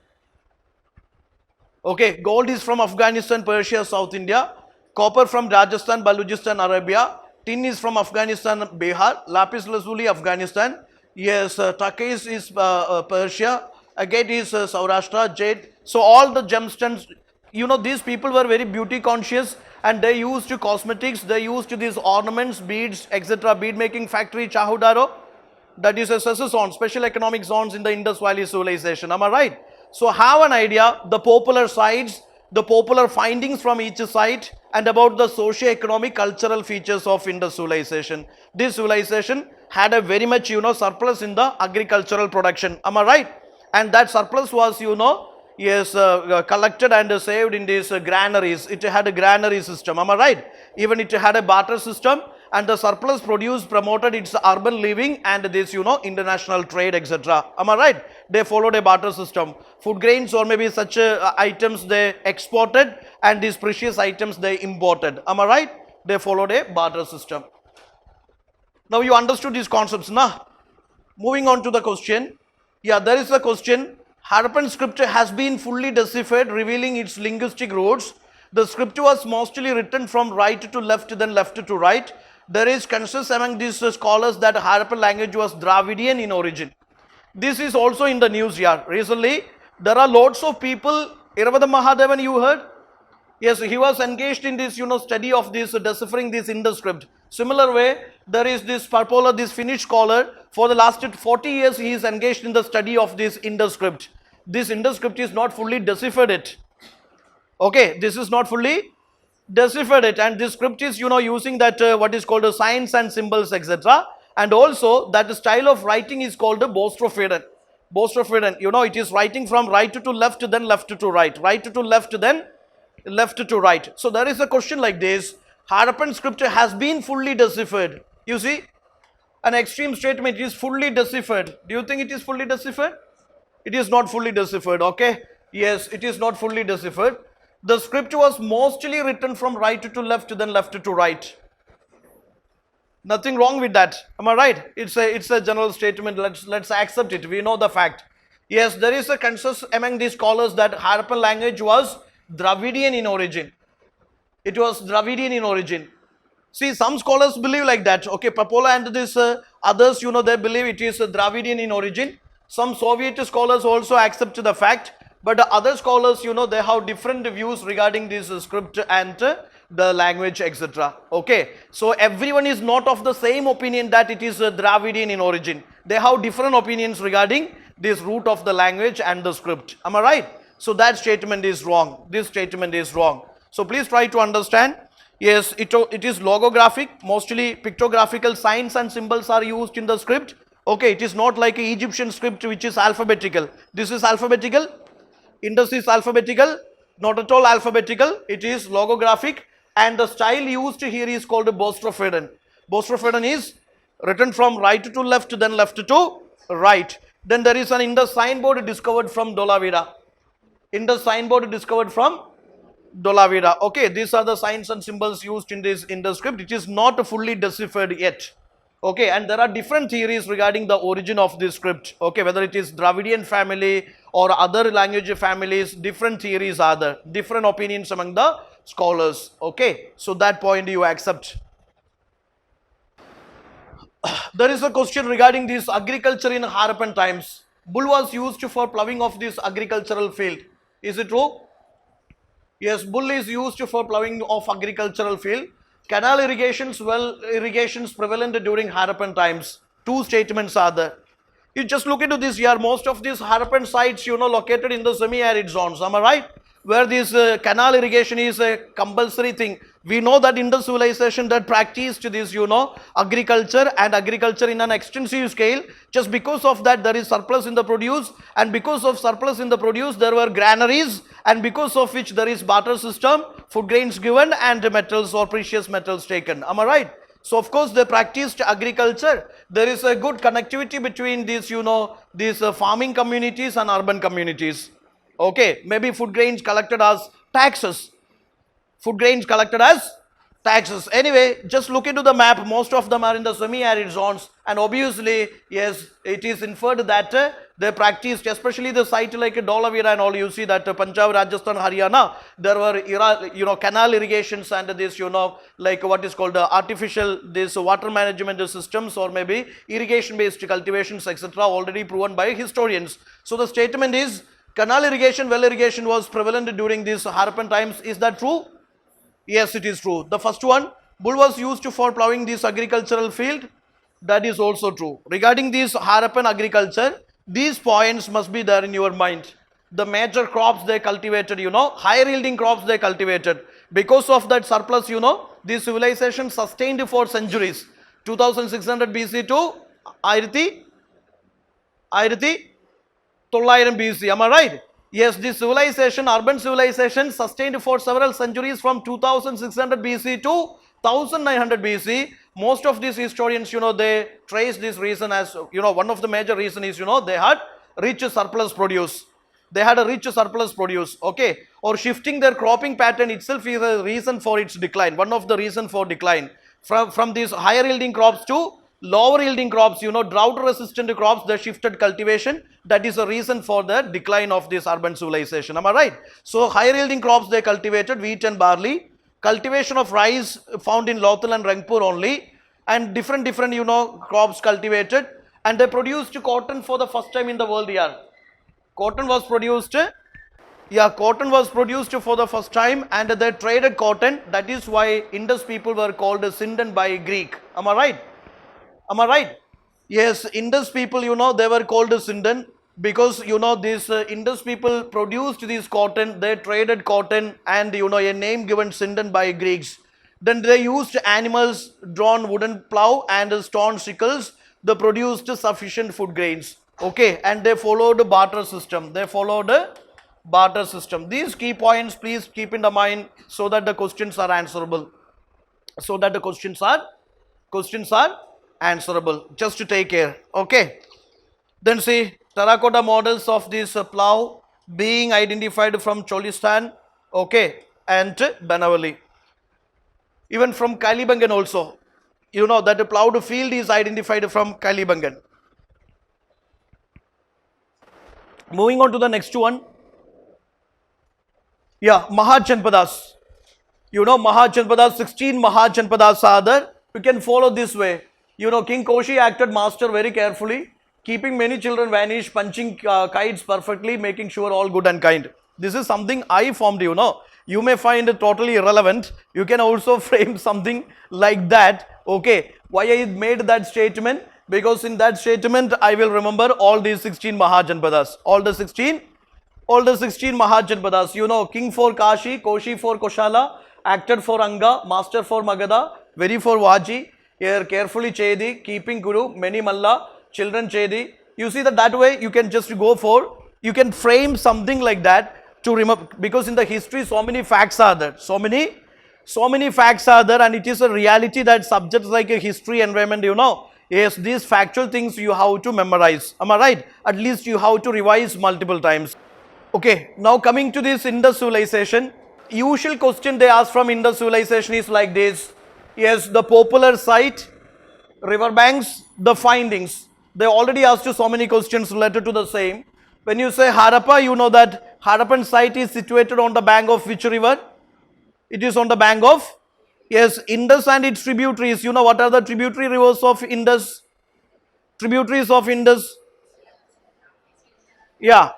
Okay, gold is from Afghanistan, Persia, South India. Copper from Rajasthan, Balochistan, Arabia. Tin is from Afghanistan, Bihar. Lapis lazuli, Afghanistan. Yes, turquoise is Persia. Agate is Saurashtra, jade. So all the gemstones, these people were very beauty conscious and they used cosmetics, they used these ornaments, beads, etc. Bead making factory, Chahudaro, that is a SEZ zone, special economic zones in the Indus Valley civilization. Am I right? So have an idea, the popular sites, the popular findings from each site and about the socio-economic cultural features of Indus civilization. This civilization had a very much, surplus in the agricultural production. Am I right? And that surplus was, collected and saved in these granaries. It had a granary system, am I right? Even it had a barter system and the surplus produce promoted its urban living and this, international trade, etc. Am I right? They followed a barter system. Food grains or maybe such items they exported and these precious items they imported. Am I right? They followed a barter system. Now you understood these concepts, na? Moving on to the question. Yeah, there is a question. Harappan script has been fully deciphered, revealing its linguistic roots. The script was mostly written from right to left, then left to right. There is consensus among these scholars that Harappan language was Dravidian in origin. This is also in the news here. Recently, there are lots of people. Iravada Mahadevan, you heard? Yes, he was engaged in this, study of this, deciphering this Indus script. Similar way, there is this Parpola, this Finnish scholar. For the last 40 years, he is engaged in the study of this Indus script. This Indus script is not fully deciphered it. Okay, this is not fully deciphered it, and this script is, using that what is called signs and symbols, etc. And also that style of writing is called the Bostrophaedon. Bostrophaedon, it is writing from right to left, then left to right. Right to left, then left to right. So there is a question like this. Harappan script has been fully deciphered. You see, an extreme statement is fully deciphered. Do you think it is fully deciphered? It is not fully deciphered, okay? Yes, it is not fully deciphered. The script was mostly written from right to left, then left to right. Nothing wrong with that. Am I right? It's a general statement. Let's accept it. We know the fact. Yes, there is a consensus among these scholars that Harappan language was Dravidian in origin. It was Dravidian in origin. See, some scholars believe like that. Okay, Papola and this others, they believe it is Dravidian in origin. Some Soviet scholars also accept the fact, but the other scholars, they have different views regarding this script and the language, etc. Okay, so everyone is not of the same opinion that it is Dravidian in origin. They have different opinions regarding this root of the language and the script. Am I right? So that statement is wrong. This statement is wrong. So please try to understand. Yes, it is logographic. Mostly pictographical signs and symbols are used in the script. Okay, it is not like an Egyptian script which is alphabetical. This is alphabetical. Indus is alphabetical. Not at all alphabetical. It is logographic. And the style used here is called Bostrophaedon. Bostrophaedon is written from right to left, then left to right. Then there is an Indus signboard discovered from Dolavira. Indus signboard discovered from Dolavira. Okay, these are the signs and symbols used in this Indus script. It is not fully deciphered yet. Okay, and there are different theories regarding the origin of this script. Okay, whether it is Dravidian family or other language families, different theories are there. Different opinions among the scholars. Okay, so that point you accept. There is a question regarding this agriculture in Harappan times. Bull was used for plowing of this agricultural field. Is it true? Yes, bull is used for plowing of agricultural field. Canal irrigations, well irrigations prevalent during Harappan times. Two statements are there. You just look into this here. Most of these Harappan sites, located in the semi-arid zones. Am I right? Where this canal irrigation is a compulsory thing. We know that Indus civilization that practiced this, agriculture and agriculture in an extensive scale. Just because of that, there is surplus in the produce, and because of surplus in the produce, there were granaries, and because of which there is barter system, food grains given and metals or precious metals taken. Am I right? So of course they practiced agriculture. There is a good connectivity between these, these farming communities and urban communities. Okay, maybe food grains collected as taxes. Food grains collected as taxes. Anyway, just look into the map. Most of them are in the semi-arid zones, and obviously, yes, it is inferred that they practiced, especially the site like Dholavira and all. You see that Punjab, Rajasthan, Haryana, there were canal irrigations and this like what is called artificial this water management systems, or maybe irrigation based cultivations, etc. already proven by historians. So the statement is canal irrigation, well irrigation was prevalent during these Harappan times. Is that true? Yes, it is true. The first one, bull was used for plowing this agricultural field. That is also true. Regarding this Harappan agriculture, these points must be there in your mind. The major crops they cultivated, higher yielding crops they cultivated. Because of that surplus, this civilization sustained for centuries. 2600 BC to 900 BC. Am I right? Yes, this civilization, urban civilization, sustained for several centuries from 2600 BC to 1900 BC. Most of these historians, they trace this reason as, one of the major reason is, they had rich surplus produce. They had a rich surplus produce, okay? Or shifting their cropping pattern itself is a reason for its decline. One of the reason for decline. From these higher yielding crops to lower yielding crops, drought resistant crops, they shifted cultivation. That is a reason for the decline of this urban civilization. Am I right? So higher yielding crops they cultivated, wheat and barley. Cultivation of rice found in Lothal and Rangpur only, and different crops cultivated, and they produced cotton for the first time in the world here. Cotton was produced for the first time, and they traded cotton. That is why Indus people were called Sindan by Greek. Am I right? Am I right? Yes, Indus people, they were called Sindan because, these Indus people produced this cotton, they traded cotton, and, a name given Sindan by Greeks. Then they used animals, drawn wooden plow and stone sickles. They produced sufficient food grains. Okay, and they followed the barter system. These key points, please keep in the mind so that the questions are answerable. Just to take care. Okay, then see terracotta models of this plow being identified from Cholistan, okay, and Banavali, even from Kalibangan also. That the plowed field is identified from Kalibangan. Moving on to the next one. Yeah, Mahajanpadas. Mahajanpadas, 16 Mahajanpadas are there. You can follow this way. King Koshi acted master very carefully, keeping many children vanish, punching kites perfectly, making sure all good and kind. This is something I formed, You may find it totally irrelevant. You can also frame something like that. Okay, why I made that statement? Because in that statement, I will remember all these 16 Mahajanpadas. All the 16 Mahajanpadas. King for Kashi, Koshi for Koshala, acted for Anga, master for Magadha, very for Vaji, here carefully Chedi, keeping Guru, many Malla, children Chedi. You see that way you can just go for, you can frame something like that to remember, because in the history so many facts are there. So many facts are there, and it is a reality that subjects like a history, environment, yes, these factual things you have to memorize. Am I right? At least you have to revise multiple times. Okay, now coming to this Indus civilization, usual question they ask from Indus civilization is like this. Yes, the popular site, riverbanks, the findings. They already asked you so many questions related to the same. When you say Harappa, you know that Harappan site is situated on the bank of which river? It is on the bank of, yes, Indus and its tributaries. You know what are the tributary rivers of Indus? Tributaries of Indus? Yeah.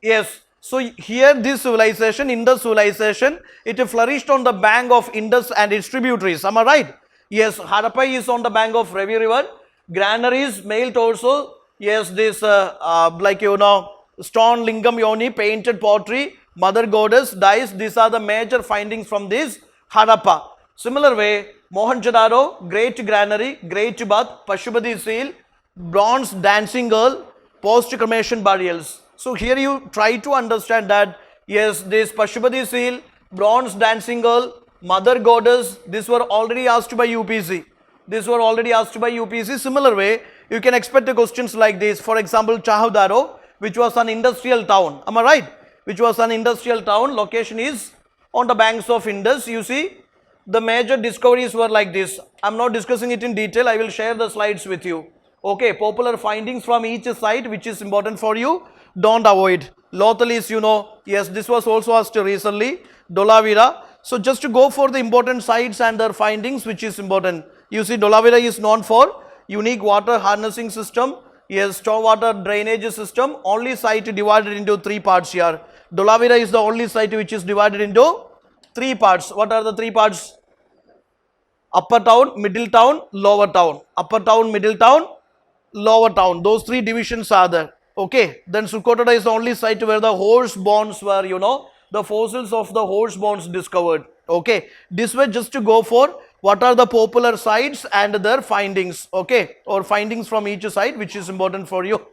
Yes. So here this civilization, Indus civilization, it flourished on the bank of Indus and its tributaries. Am I right? Yes. Harappa is on the bank of Ravi River. Granaries, male torso. Yes, this like you know, stone lingam yoni, painted pottery, mother goddess, dice. These are the major findings from this Harappa. Similar way, Mohenjo-daro, great granary, great bath, Pashupati seal, bronze dancing girl, post-cremation burials. So here you try to understand that yes, this Pashupati seal, bronze dancing girl, mother goddess, these were already asked by UPSC. These were already asked by UPSC. Similar way, you can expect the questions like this. For example, Chahudaro, which was an industrial town. Am I right? Which was an industrial town. Location is on the banks of Indus. You see, the major discoveries were like this. I'm not discussing it in detail. I will share the slides with you. Okay, popular findings from each site, which is important for you. Don't avoid. Lothalis, you know, yes, this was also asked recently. Dolavira. So just to go for the important sites and their findings, which is important. You see, Dolavira is known for unique water harnessing system. Yes, stormwater drainage system. Only site divided into 3 parts here. Dolavira is the only site which is divided into 3 parts. What are the 3 parts? Upper town, middle town, lower town. Upper town, middle town, lower town. Those 3 divisions are there. Okay. Then Sukotada is the only site where the horse bones were, you know, the fossils of the horse bones discovered. Okay. This way just to go for what are the popular sites and their findings. Okay. Or findings from each site, which is important for you.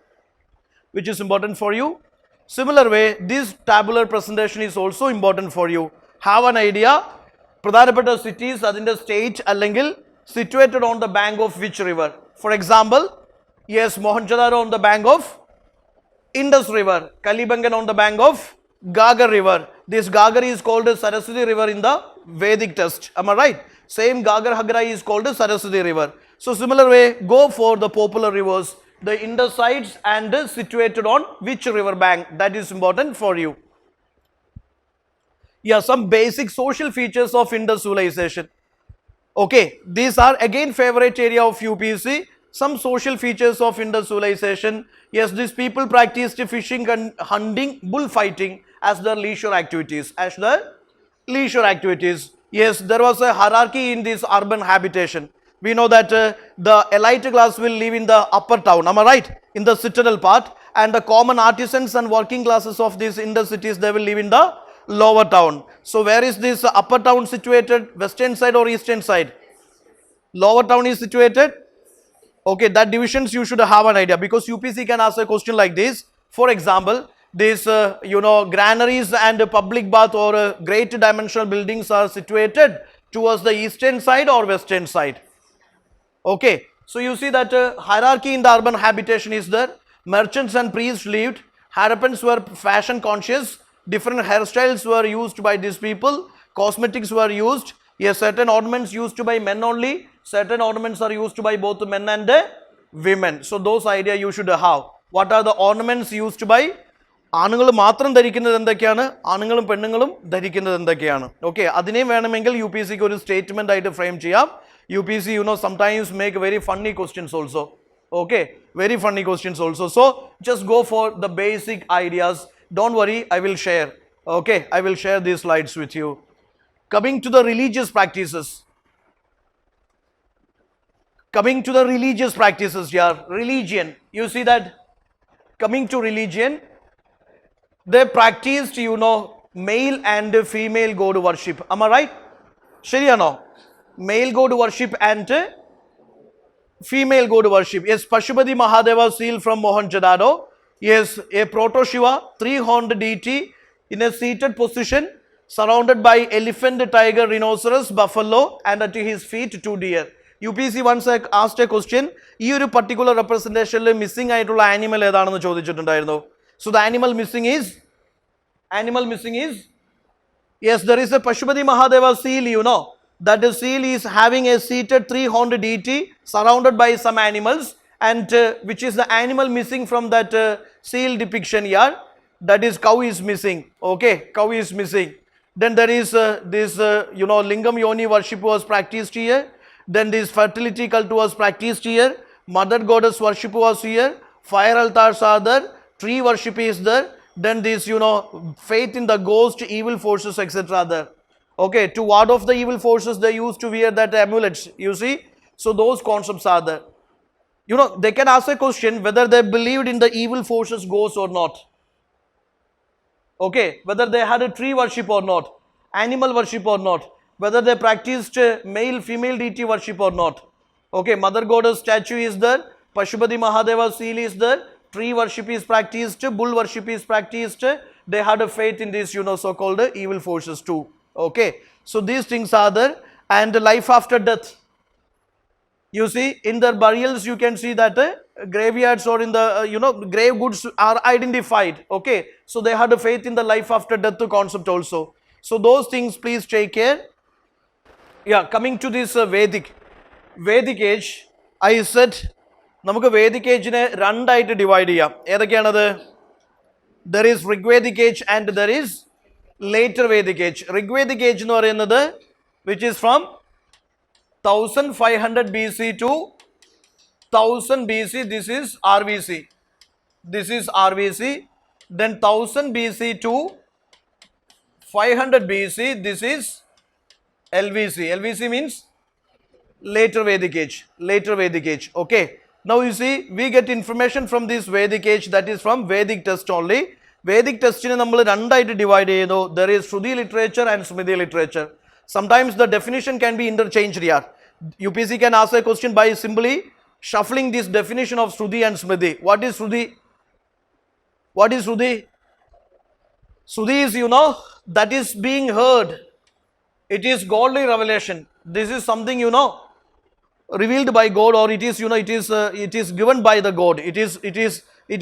Which is important for you. Similar way, this tabular presentation is also important for you. Have an idea. Pradhanapetta cities, adinte state, allengil situated on the bank of which river? For example, yes, Mohenjo-daro on the bank of Indus River, Kalibangan on the bank of Gagar River. This Gagar is called Saraswati River in the Vedic text. Am I right? Same Gagar Hagra is called Saraswati River. So similar way, go for the popular rivers, the Indus sites and situated on which river bank. That is important for you. Yeah, some basic social features of Indus civilization. Okay, these are again favorite area of UPSC. Some social features of Indus civilization. Yes, these people practiced fishing and hunting, bullfighting as their leisure activities. Yes, there was a hierarchy in this urban habitation. We know that the elite class will live in the upper town, am I right? In the citadel part, and the common artisans and working classes of these Indus cities, they will live in the lower town. So where is this upper town situated? Western side or eastern side? Lower town is situated. Okay, that divisions you should have an idea, because UPSC can ask a question like this. For example, these you know, granaries and public bath or great dimensional buildings are situated towards the eastern side or western side. Okay, so you see that hierarchy in the urban habitation is there. Merchants and priests lived. Harappans were fashion conscious. Different hairstyles were used by these people. Cosmetics were used. Yes, certain ornaments used by men only. Certain ornaments are used by both men and women. So those idea you should have. What are the ornaments used by? ആണുങ്ങൾ മാത്രം ധരിക്കുന്നത് എന്തൊക്കെയാണ്, ആണുങ്ങളും പെണ്ണുങ്ങളും ധരിക്കുന്നത് എന്തൊക്കെയാണ്. Okay, അതിനെയും വേണമെങ്കിൽ യു പി എസ് സിക്ക് ഒരു സ്റ്റേറ്റ്മെന്റ് ആയിട്ട് ഫ്രെയിം ചെയ്യാം. U P S C you know sometimes make very funny questions also. Okay, very funny questions also. So just go for the basic ideas. Don't worry, I will share. Okay, I will share these slides with you. Coming to the religious practices. Coming to the religious practices here. Religion. You see that coming to religion, they practiced, you know, male and female god worship. Am I right? Shariyano? Male god worship and female god worship. Yes, Pashupati Mahadeva seal from Mohenjo-daro. Yes, a proto-Shiva, 3-horned deity in a seated position, surrounded by elephant, tiger, rhinoceros, buffalo, and at his feet 2 deer. UPSC once asked a question, ഈ ഒരു particular representation missing ആയിട്ടുള്ള animal ഏതാണെന്ന് ചോദിച്ചിട്ടുണ്ടായിരുന്നു. So the animal missing is, yes, there is a Pashupati Mahadeva seal, you know, that the seal is having a seated 3-horned deity surrounded by some animals, and which is the animal missing from that seal depiction here? That is cow is missing. Okay, cow is missing. Then there is this, Lingam Yoni worship was practiced here. Then this fertility cult was practiced here. Mother goddess worship was here. Fire altars are there. Tree worship is there. Then this, faith in the ghost, evil forces, etc. there. Okay, to ward off the evil forces, they used to wear that amulets, you see. So those concepts are there. They can ask a question whether they believed in the evil forces, ghosts or not. Okay, whether they had a tree worship or not, animal worship or not, whether they practiced male, female deity worship or not. Okay, Mother Goddess statue is there, Pashupati Mahadeva seal is there, tree worship is practiced, bull worship is practiced, they had a faith in these, so-called evil forces too. Okay, so these things are there. And life after death. You see, in their burials, you can see that graveyards or in the, grave goods are identified. Okay, so they had a faith in the life after death concept also. So those things, please take care. Yeah, coming to this Vedic age, I said, നമുക്ക് Vedic age-നെ രണ്ടായിട്ട് divide ചെയ്യാം. ഏതൊക്കെയാണത്? There is Rigvedic age and there is later Vedic age. Rigvedic age എന്ന് പറയുന്നത്, which is from 1500 BC to 1000 BC, this is RVC. This is RVC. Then 1000 BC to 500 BC, this is LVC. LVC means later Vedic age. Later Vedic age. Okay. Now you see, we get information from this Vedic age, that is from Vedic text only. Vedic text in നമ്മൾ രണ്ടായിട്ട് divide ചെയ്തു. There is Shruti literature and Smriti literature. Sometimes the definition can be interchanged here. UPSC can ask a question by simply shuffling this definition of Shruti and Smriti. What is Shruti? What is Shruti? Shruti is, that is being heard. It is godly revelation. This is something, revealed by God, or it is, it is given by the God. It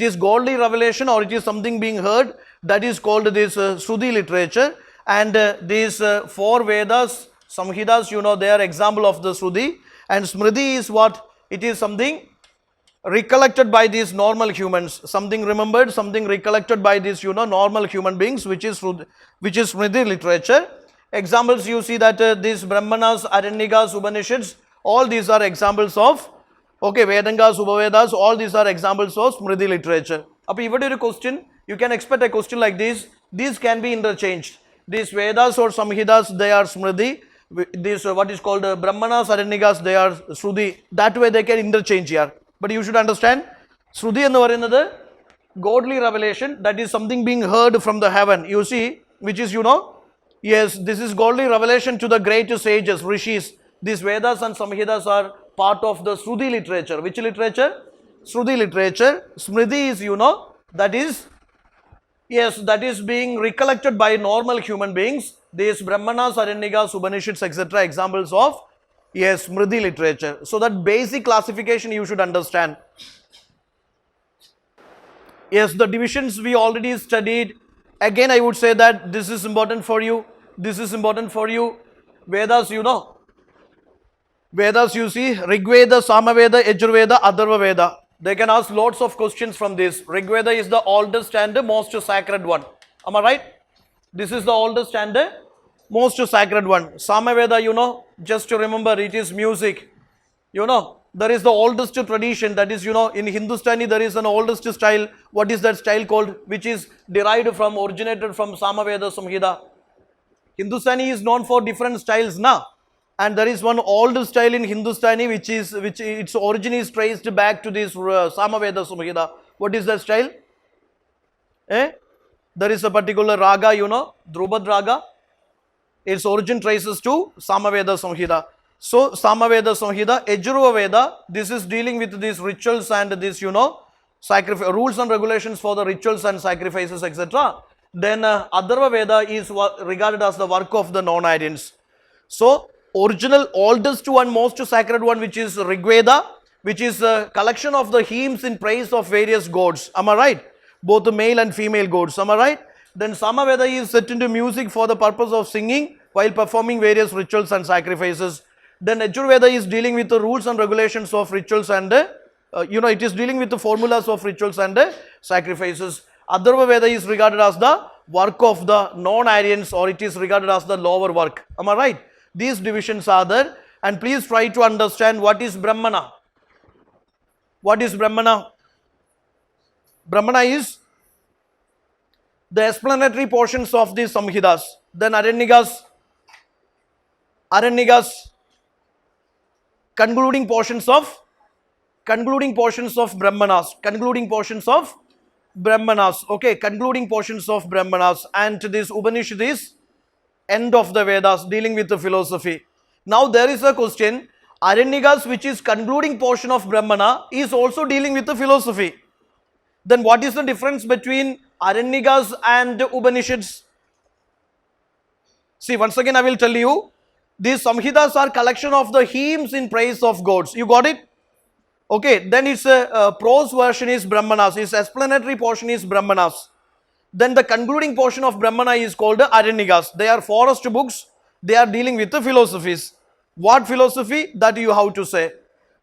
is godly revelation, or it is something being heard. That is called this Shruti literature. And these four Vedas, Samhitas, they are example of the Shruti. And Smriti is what? It is something recollected by these normal humans. Something remembered, something recollected by these, normal human beings, which is Smriti literature. Examples, you see that these Brahmanas, Aranyakas, Upanishads, all these are examples of, okay, Vedangas, Upavedas, all these are examples of Smriti literature. Now, if you have a question, you can expect a question like this. These can be interchanged. These Vedas or Samhitas, they are Smriti. These what is called Brahmanas, Aranyakas, they are Shruti. That way they can interchange here. But you should understand, Shruti and another godly revelation, that is something being heard from the heaven. You see, which is, yes, this is godly revelation to the great sages, rishis. These Vedas and Samhitas are part of the Shruti literature. Which literature? Shruti literature. Smriti is, that is, yes, that is being recollected by normal human beings. These Brahmanas, Aranyakas, Upanishads, etc. examples of, yes, Smriti literature. So that basic classification you should understand. Yes, the divisions we already studied. Again, I would say that this is important for you. This is important for you. Vedas, Vedas, you see, Rigveda, Samaveda, Yajurveda, Atharva Veda. They can ask lots of questions from this. Rigveda is the oldest and the most sacred one. Am I right? This is the oldest and the most sacred one. Samaveda, just to remember, it is music. There is the oldest tradition, that is, in Hindustani, there is an oldest style. What is that style called? Which is derived from, originated from Samaveda, Samhita. Hindustani is known for different styles now. And there is one old style in Hindustani which its origin is traced back to this Samaveda Samhita. What is that style? There is a particular raga, Drupad raga. Its origin traces to Samaveda Samhita. So Samaveda Samhita, Yajurveda Veda, this is dealing with these rituals and this, rules and regulations for the rituals and sacrifices, etc. Then Atharva Veda is regarded as the work of the non-Aryans. So original oldest one, most sacred one, which is Rigveda, which is a collection of the hymns in praise of various gods. Am I right? Both the male and female gods. Am I right? Then Samaveda is set into music for the purpose of singing while performing various rituals and sacrifices. Then Yajurveda is dealing with the rules and regulations of rituals and, it is dealing with the formulas of rituals and sacrifices. Atharva Veda is regarded as the work of the non-Aryans, or it is regarded as the lower work. Am I right? These divisions are there, and please try to understand what is Brahmana. What is Brahmana? Brahmana is the explanatory portions of the Samhitas. Then Aranyakas, concluding portions of Brahmanas, okay, concluding portions of Brahmanas, and this Upanishad is end of the Vedas, dealing with the philosophy. Now there is a question, Aranyakas, which is concluding portion of Brahmana, is also dealing with the philosophy. Then what is the difference between Aranyakas and Upanishads? See, once again I will tell you, these Samhitas are collection of the hymns in praise of gods. You got it? Okay, then its prose version is Brahmanas, its explanatory portion is Brahmanas. Then the concluding portion of Brahmana is called Aranyakas. They are forest books, they are dealing with the philosophies. What philosophy? That you have to say.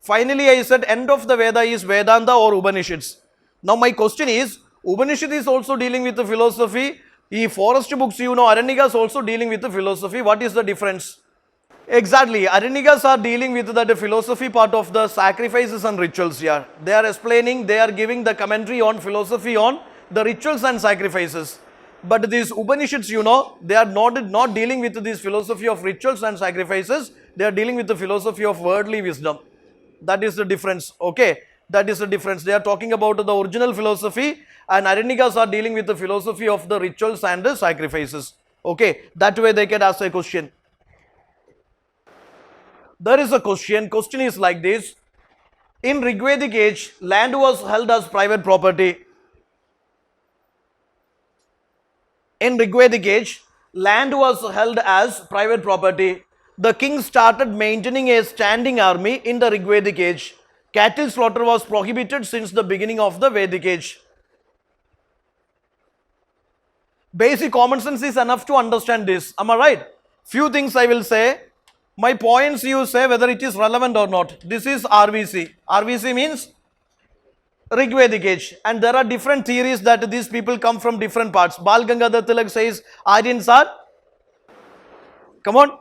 Finally, I said end of the Veda is Vedanta or Upanishads. Now my question is, Upanishad is also dealing with the philosophy. Forest books, you know, Aranyakas also dealing with the philosophy. What is the difference? Exactly, Aranyakas are dealing with the philosophy part of the sacrifices and rituals here. They are explaining, they are giving the commentary on philosophy on the rituals and sacrifices. But these Upanishads, you know, they are not dealing with this philosophy of rituals and sacrifices. They are dealing with the philosophy of worldly wisdom. That is the difference, okay? That is the difference. They are talking about the original philosophy, and Aranyakas are dealing with the philosophy of the rituals and the sacrifices. Okay, that way they can ask a question. There is a question. Question is like this. In Rigvedic age, land was held as private property. In Rigvedic age, land was held as private property. The king started maintaining a standing army in the Rigvedic age. Cattle slaughter was prohibited since the beginning of the Vedic age. Basic common sense is enough to understand this. Am I right? Few things I will say. My points you say whether it is relevant or not. This is RVC. RVC means Rigvedic age. And there are different theories that these people come from different parts. Bal Gangadhar Tilak says Aryans are. Come on.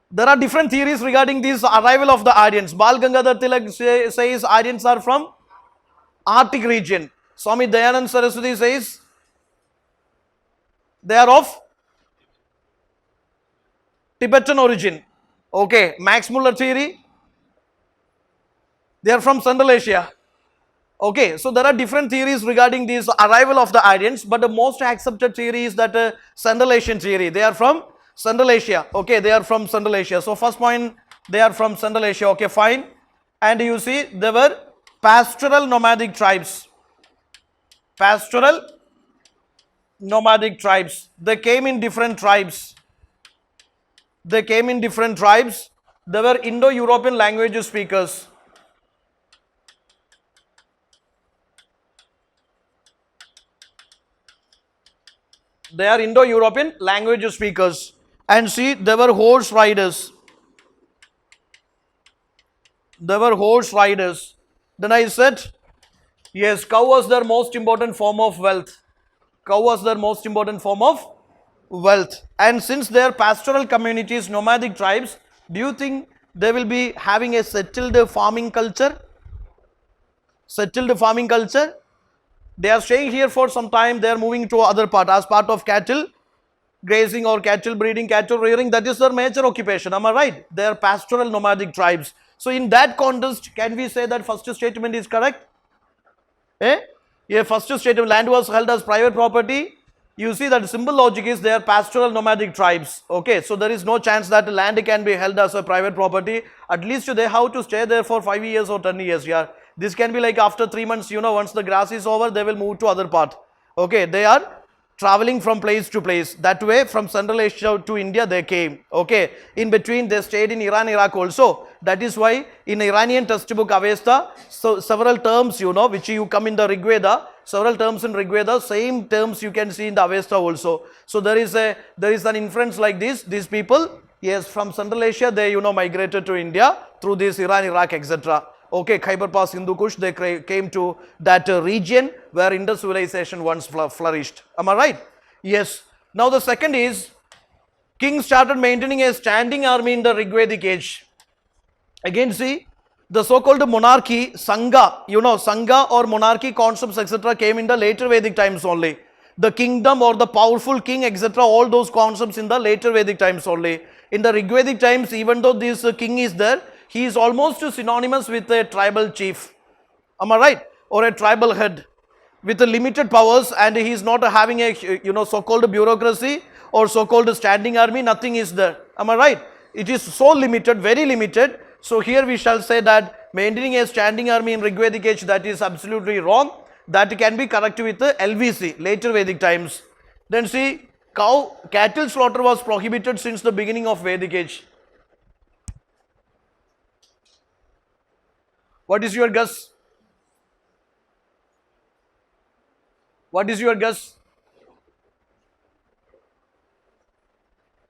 There are different theories regarding this arrival of the Aryans. Bal Gangadhar Tilak says Aryans are from Arctic region. Swami Dayanand Saraswati says they are of Tibetan origin. Okay, Max Muller theory, they are from Central Asia. Okay, so there are different theories regarding this arrival of the Aryans, but the most accepted theory is that Central Asian theory. They are from Central Asia. Okay, they are from Central Asia. So first point, they are from Central Asia. Okay, fine. And you see, there were pastoral nomadic tribes. Pastoral nomadic tribes. They came in different tribes. They came in different tribes. They were Indo-European language speakers. They are Indo-European language speakers. And see, they were horse riders. They were horse riders. Then I said, yes, cow was their most important form of wealth. Cow was their most important form of wealth. And since they are pastoral communities, nomadic tribes, do you think they will be having a settled farming culture? Settled farming culture? They are staying here for some time, they are moving to other part as part of cattle grazing or cattle breeding, cattle rearing. That is their major occupation. Am I right? They are pastoral nomadic tribes. So in that context, can we say that first statement is correct? Yeah, first statement, land was held as private property. You see that simple logic is they are pastoral nomadic tribes. Okay, so there is no chance that land can be held as a private property. At least they have to stay there for 5 years or 10 years. Yeah, this can be like after 3 months, you know, once the grass is over, they will move to other part. Okay, they are traveling from place to place. That way, from Central Asia to India, they came. Okay, in between, they stayed in Iran, Iraq also. That is why in Iranian textbook Avesta, so several terms, you know, which you come in the Rig Veda, several terms in Rig Veda, same terms you can see in the Avesta also. So there is an inference like this. These people, yes, from Central Asia, they, you know, migrated to India through this Iran, Iraq, etc. Okay, Khyber Pass, Hindu Kush, they came to that region where Indus civilization once flourished. Am I right? Yes. Now the second is, kings started maintaining a standing army in the Rigvedic age. Again see, the so-called monarchy, Sangha, Sangha or monarchy concepts etc. came in the later Vedic times only. The kingdom or the powerful king etc. all those concepts in the later Vedic times only. In the Rigvedic times, even though this king is there, he is almost synonymous with a tribal chief. Am I right? Or a tribal head with limited powers, and he is not having a so-called bureaucracy or so-called standing army, nothing is there. Am I right? It is so limited, very limited. So here we shall say that maintaining a standing army in Rigvedic age, that is absolutely wrong. That can be corrected with the LVC, later Vedic times. Then see, cattle slaughter was prohibited since the beginning of Vedic age. What is your guess? What is your guess?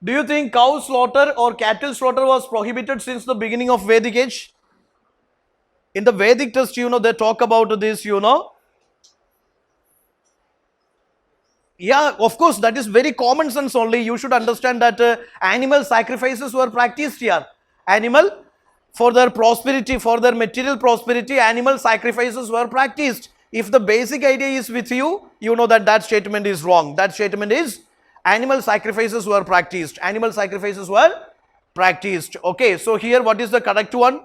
Do you think cow slaughter or cattle slaughter was prohibited since the beginning of Vedic age? In the Vedic text, they talk about this, Yeah, of course, that is very common sense only. You should understand that animal sacrifices were practiced here. Animal, for their prosperity, for their material prosperity, animal sacrifices were practiced. If the basic idea is with you, you know that that statement is wrong. That statement is animal sacrifices were practiced. Animal sacrifices were practiced. Okay, so here what is the correct one?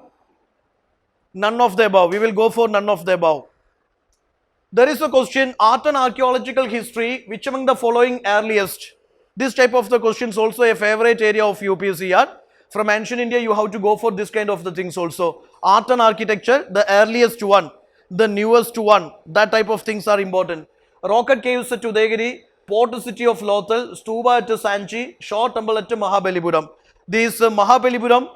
None of the above. We will go for none of the above. There is a question, art and archaeological history, which among the following earliest? This type of the questions also a favorite area of UPSC. From ancient India, you have to go for this kind of the things also. Art and architecture, the earliest one, the newest one, that type of things are important. Rocket caves at Udayagiri, port city of Lothal, stupa at Sanchi, Shaw temple at Mahabalipuram. This Mahabalipuram,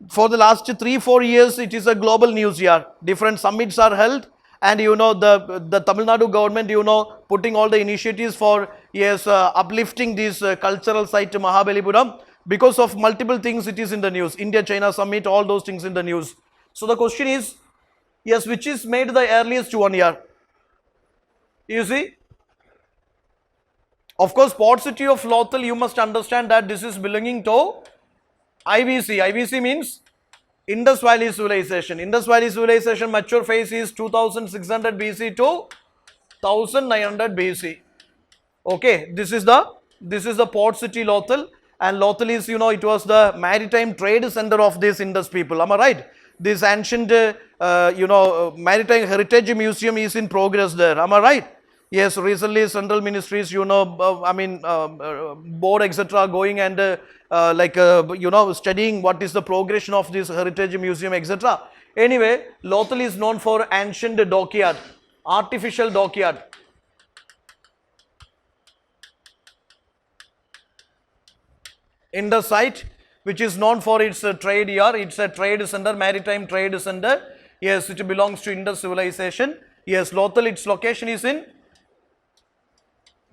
for the last 3-4 years, it is a global news here. Different summits are held. And the Tamil Nadu government, putting all the initiatives for, uplifting this cultural site to Mahabalipuram. Because of multiple things, it is in the news. India-China summit, all those things in the news. So the question is, yes, which is made the earliest one year? You see? Of course, port city of Lothal, you must understand that this is belonging to IVC. IVC means Indus Valley civilization. Indus Valley civilization mature phase is 2600 BC to 1900 BC. Okay, this is the port city Lothal, and Lothal is, it was the maritime trade center of this Indus people. Am I right? This ancient maritime heritage museum is in progress there. Am I right? Yes, recently central ministries, board etc. going and studying what is the progression of this heritage museum etc. Anyway, Lothal is known for ancient dockyard, artificial dockyard. In the site, which is known for its trade here, it's a trade center, maritime trade center. Yes, it belongs to Indus civilization. Yes, Lothal, its location is in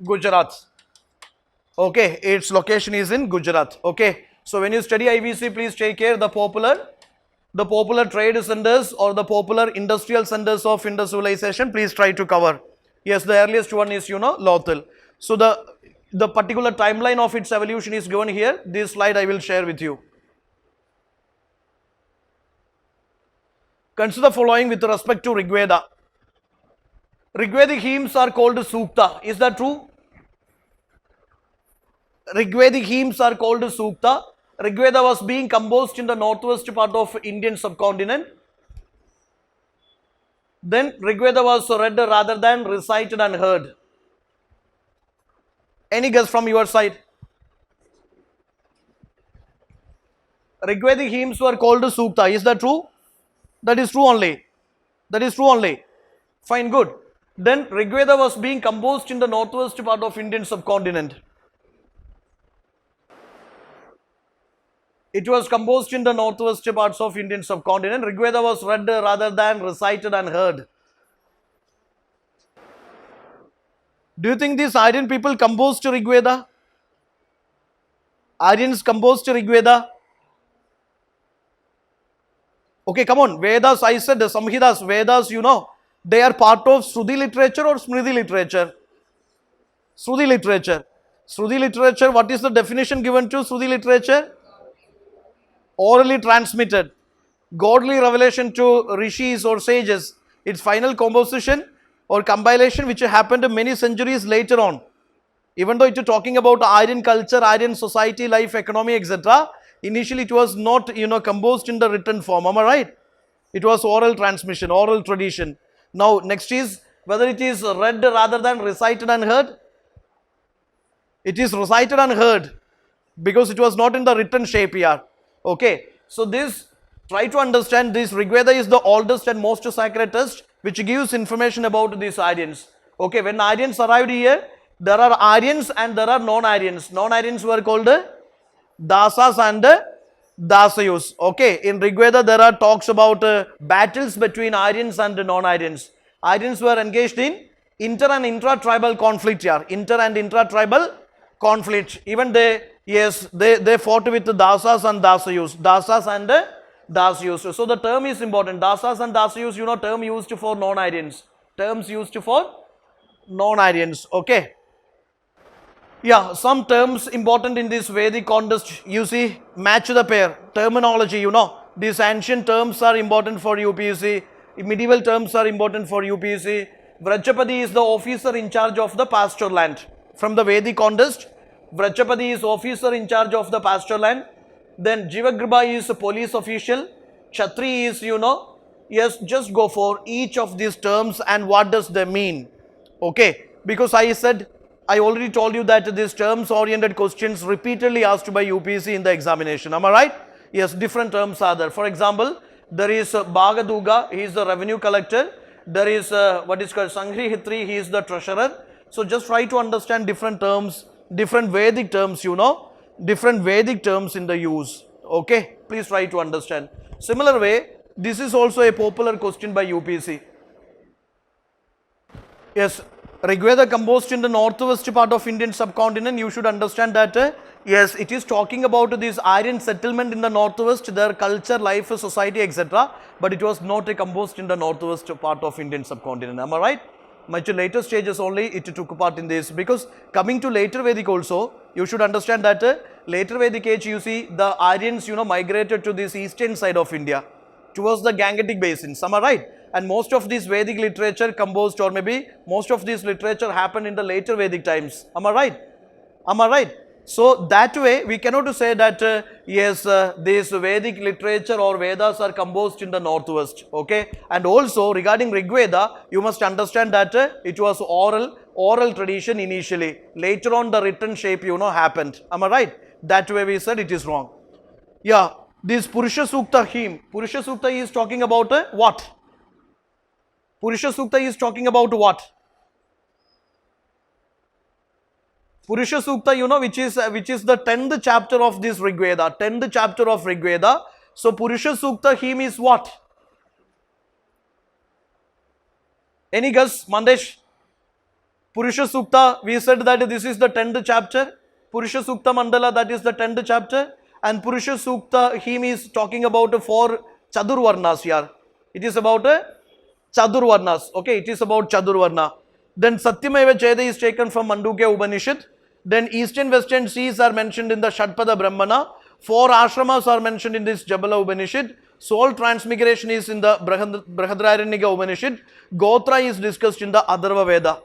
Gujarat. Okay, its location is in Gujarat. Okay, so when you study IVC, please take care the popular trade centers or the popular industrial centers of Indus civilization, please try to cover. Yes, the earliest one is, Lothal. So the particular timeline of its evolution is given here. This slide I will share with you. Consider the following with respect to Rigveda. Rigvedic hymns are called Sukta. Is that true? Rigvedic hymns are called Sukta. Rigveda was being composed in the northwest part of Indian subcontinent. Then Rigveda was read rather than recited and heard. Any guess from your side? Rigvedic hymns were called Sukta. Is that true? That is true only. That is true only. Fine, good. Then Rigveda was being composed in the northwest part of Indian subcontinent. It was composed in the northwest parts of Indian subcontinent. Rigveda was read rather than recited and heard. Do you think these Aryan people composed Rigveda? Aryans composed Rigveda? Okay, come on. Vedas, I said, the Samhitas, Vedas, they are part of Shruti literature or Smriti literature? Shruti literature. Shruti literature, what is the definition given to Shruti literature? Orally transmitted. Godly revelation to rishis or sages. Its final composition or compilation which happened many centuries later on. Even though it is talking about Aryan culture, Aryan society, life, economy, etc. Initially it was not, composed in the written form. Am I right? It was oral transmission, oral tradition. Now next is whether it is read rather than recited and heard. It is recited and heard because it was not in the written shape here. Okay. So this, try to understand this. Rig Veda is the oldest and most sacred text which gives information about these Aryans. Okay. When Aryans arrived here, there are Aryans and there are non-Aryans. Non-Aryans were called Dasas and Dasayus. Okay. In Rig Veda there are talks about battles between Aryans and non-Aryans. Aryans were engaged in inter and intra-tribal conflict here. Inter and intra-tribal conflict. Even they fought with the Dasas and Dasayus. Dasas and Dasayus. So the term is important. Dasas and Dasayus, term used for non-Aryans. Terms used for non-Aryans. Okay. Yeah, some terms important in this Vedic context, you see, match the pair. Terminology, these ancient terms are important for UPSC. Medieval terms are important for UPSC. Vrajapati is the officer in charge of the pasture land. From the Vedic context, Vrajapati is officer in charge of the pasture land. Then Jivagriba is a police official. Kshatri is, yes, just go for each of these terms and what does they mean. Okay, because I already told you that these terms oriented questions repeatedly asked by UPSC in the examination. Am I right? Yes, different terms are there. For example, there is Bhagaduga, he is the revenue collector. There is what is called Sangrihitri, he is the treasurer. So just try to understand different terms, different Vedic terms, different Vedic terms in the use. Okay, please try to understand. Similar way, this is also a popular question by UPSC. Yes, Rig Veda composed in the northwest part of Indian subcontinent. You should understand that, yes, it is talking about this Aryan settlement in the northwest, their culture, life, society, etc. But it was not composed in the northwest part of Indian subcontinent. Am I right? Much later stages only it took part in this, because coming to later Vedic also, you should understand that later Vedic age, you see the Aryans, migrated to this eastern side of India towards the Gangetic basins. Am I right? And most of this Vedic literature composed, or maybe most of this literature happened in the later Vedic times. Am I right? Am I right? So that way we cannot say that yes, this Vedic literature or Vedas are composed in the northwest. Okay. And also regarding Rig Veda, you must understand that it was oral tradition initially. Later on the written shape happened. Am I right? That way we said it is wrong. Yeah. This Purusha Sukta hymn. Purusha Sukta is talking about what? Purusha Sukta is talking about what? Purusha Sukta, which is the 10th chapter of this Rig Veda. 10th chapter of Rig Veda. So Purusha Sukta hymn is what? Any guess, Mandesh? Purusha Sukta, we said that this is the 10th chapter. Purusha Sukta Mandala, that is the 10th chapter. And Purusha Sukta hymn is talking about 4 Chadurvarnas here. It is about Chadurvarnas. Okay, it is about Chadurvarna. Then Satyameva Jayade is taken from Mandukya Upanishad. Then Eastern Western seas are mentioned in the Shatpada Brahmana. 4 ashramas are mentioned in this Jabala Upanishad. Soul transmigration is in the Brihadaranyaka Upanishad. Gotra is discussed in the Atharva Veda.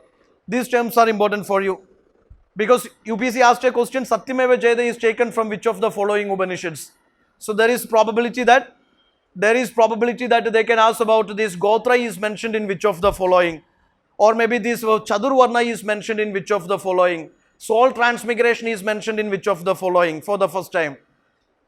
These terms are important for you. Because UPSC asked a question, Satyameva Jayade is taken from which of the following Upanishads? So there is probability that they can ask about this Gotra is mentioned in which of the following, or maybe this Chadurvarna is mentioned in which of the following, soul transmigration is mentioned in which of the following for the first time.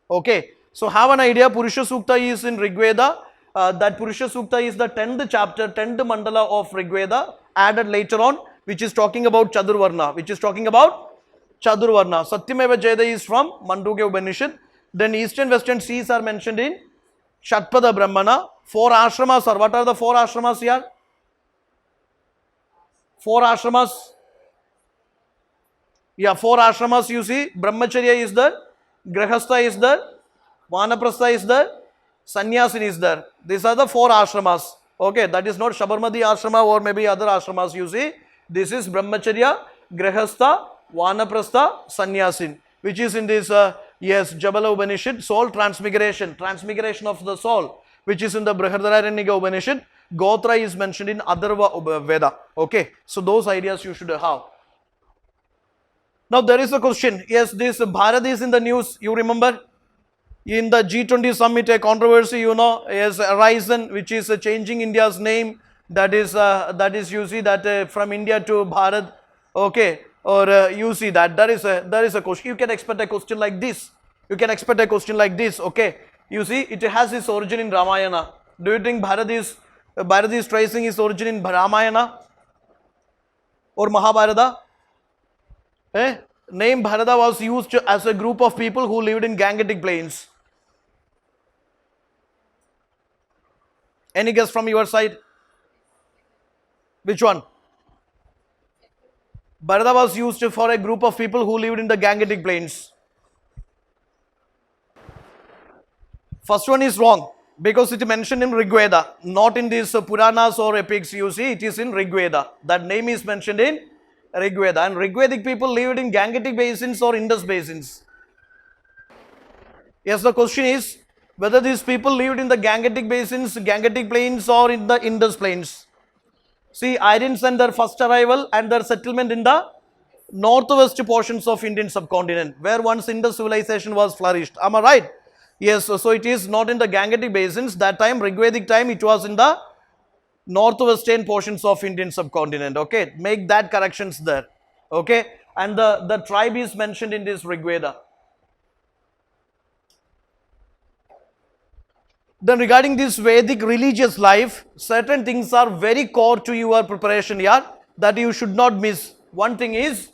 Okay, so have an idea. Purusha Sukta is in Rig Veda. That Purusha Sukta is the 10th chapter, 10th mandala of Rig Veda, added later on, which is talking about Chadurvarna, Satyameva Jayade is from Mandukya Upanishad. Then Eastern Western seas are mentioned in Shatpada Brahmana. 4 ashramas are, what are the 4 ashramas here? 4 ashramas. Yeah, 4 ashramas you see. Brahmacharya is there, Grahastha is there, Vanaprastha is there, Sannyasin is there. These are the 4 ashramas. Okay, that is not Sabarmati ashrama or maybe other ashramas you see. This is Brahmacharya, Grahastha, Vanaprastha Sannyasin, which is in this, yes, Jabala Upanishad, soul transmigration, transmigration of the soul, which is in the Brihadaranyaka Upanishad. Gotra is mentioned in Atharva Veda. Okay, so those ideas you should have. Now there is a question. Yes, this Bharat is in the news. You remember? In the G20 summit, a controversy, has arisen, which is changing India's name. That is you see that from India to Bharat. Okay, or you see that there is a question. You can expect a question like this. Okay, you see it has its origin in Ramayana. Do you think Bharat is tracing its origin in Ramayana or Mahabharata? Name Bharata was used as a group of people who lived in Gangetic plains. Any guess from your side? Which one? Bharata was used for a group of people who lived in the Gangetic plains. First one is wrong because it is mentioned in Rig Veda, not in these Puranas or epics. You see, it is in Rig Veda. That name is mentioned in Rig Veda, and Rigvedic people lived in Gangetic basins or Indus basins. Yes, the question is whether these people lived in the Gangetic basins, Gangetic plains, or in the Indus plains. See, Aryans and their first arrival and their settlement in the northwest portions of Indian subcontinent, where once Indus civilization was flourished. Am I right? Yes, so it is not in the Gangetic basins. That time, Rigvedic time, it was in the northwestern portions of Indian subcontinent. Okay, make that corrections there. Okay, and the tribe is mentioned in this Rig Veda. Then regarding this Vedic religious life, certain things are very core to your preparation here that you should not miss. One thing is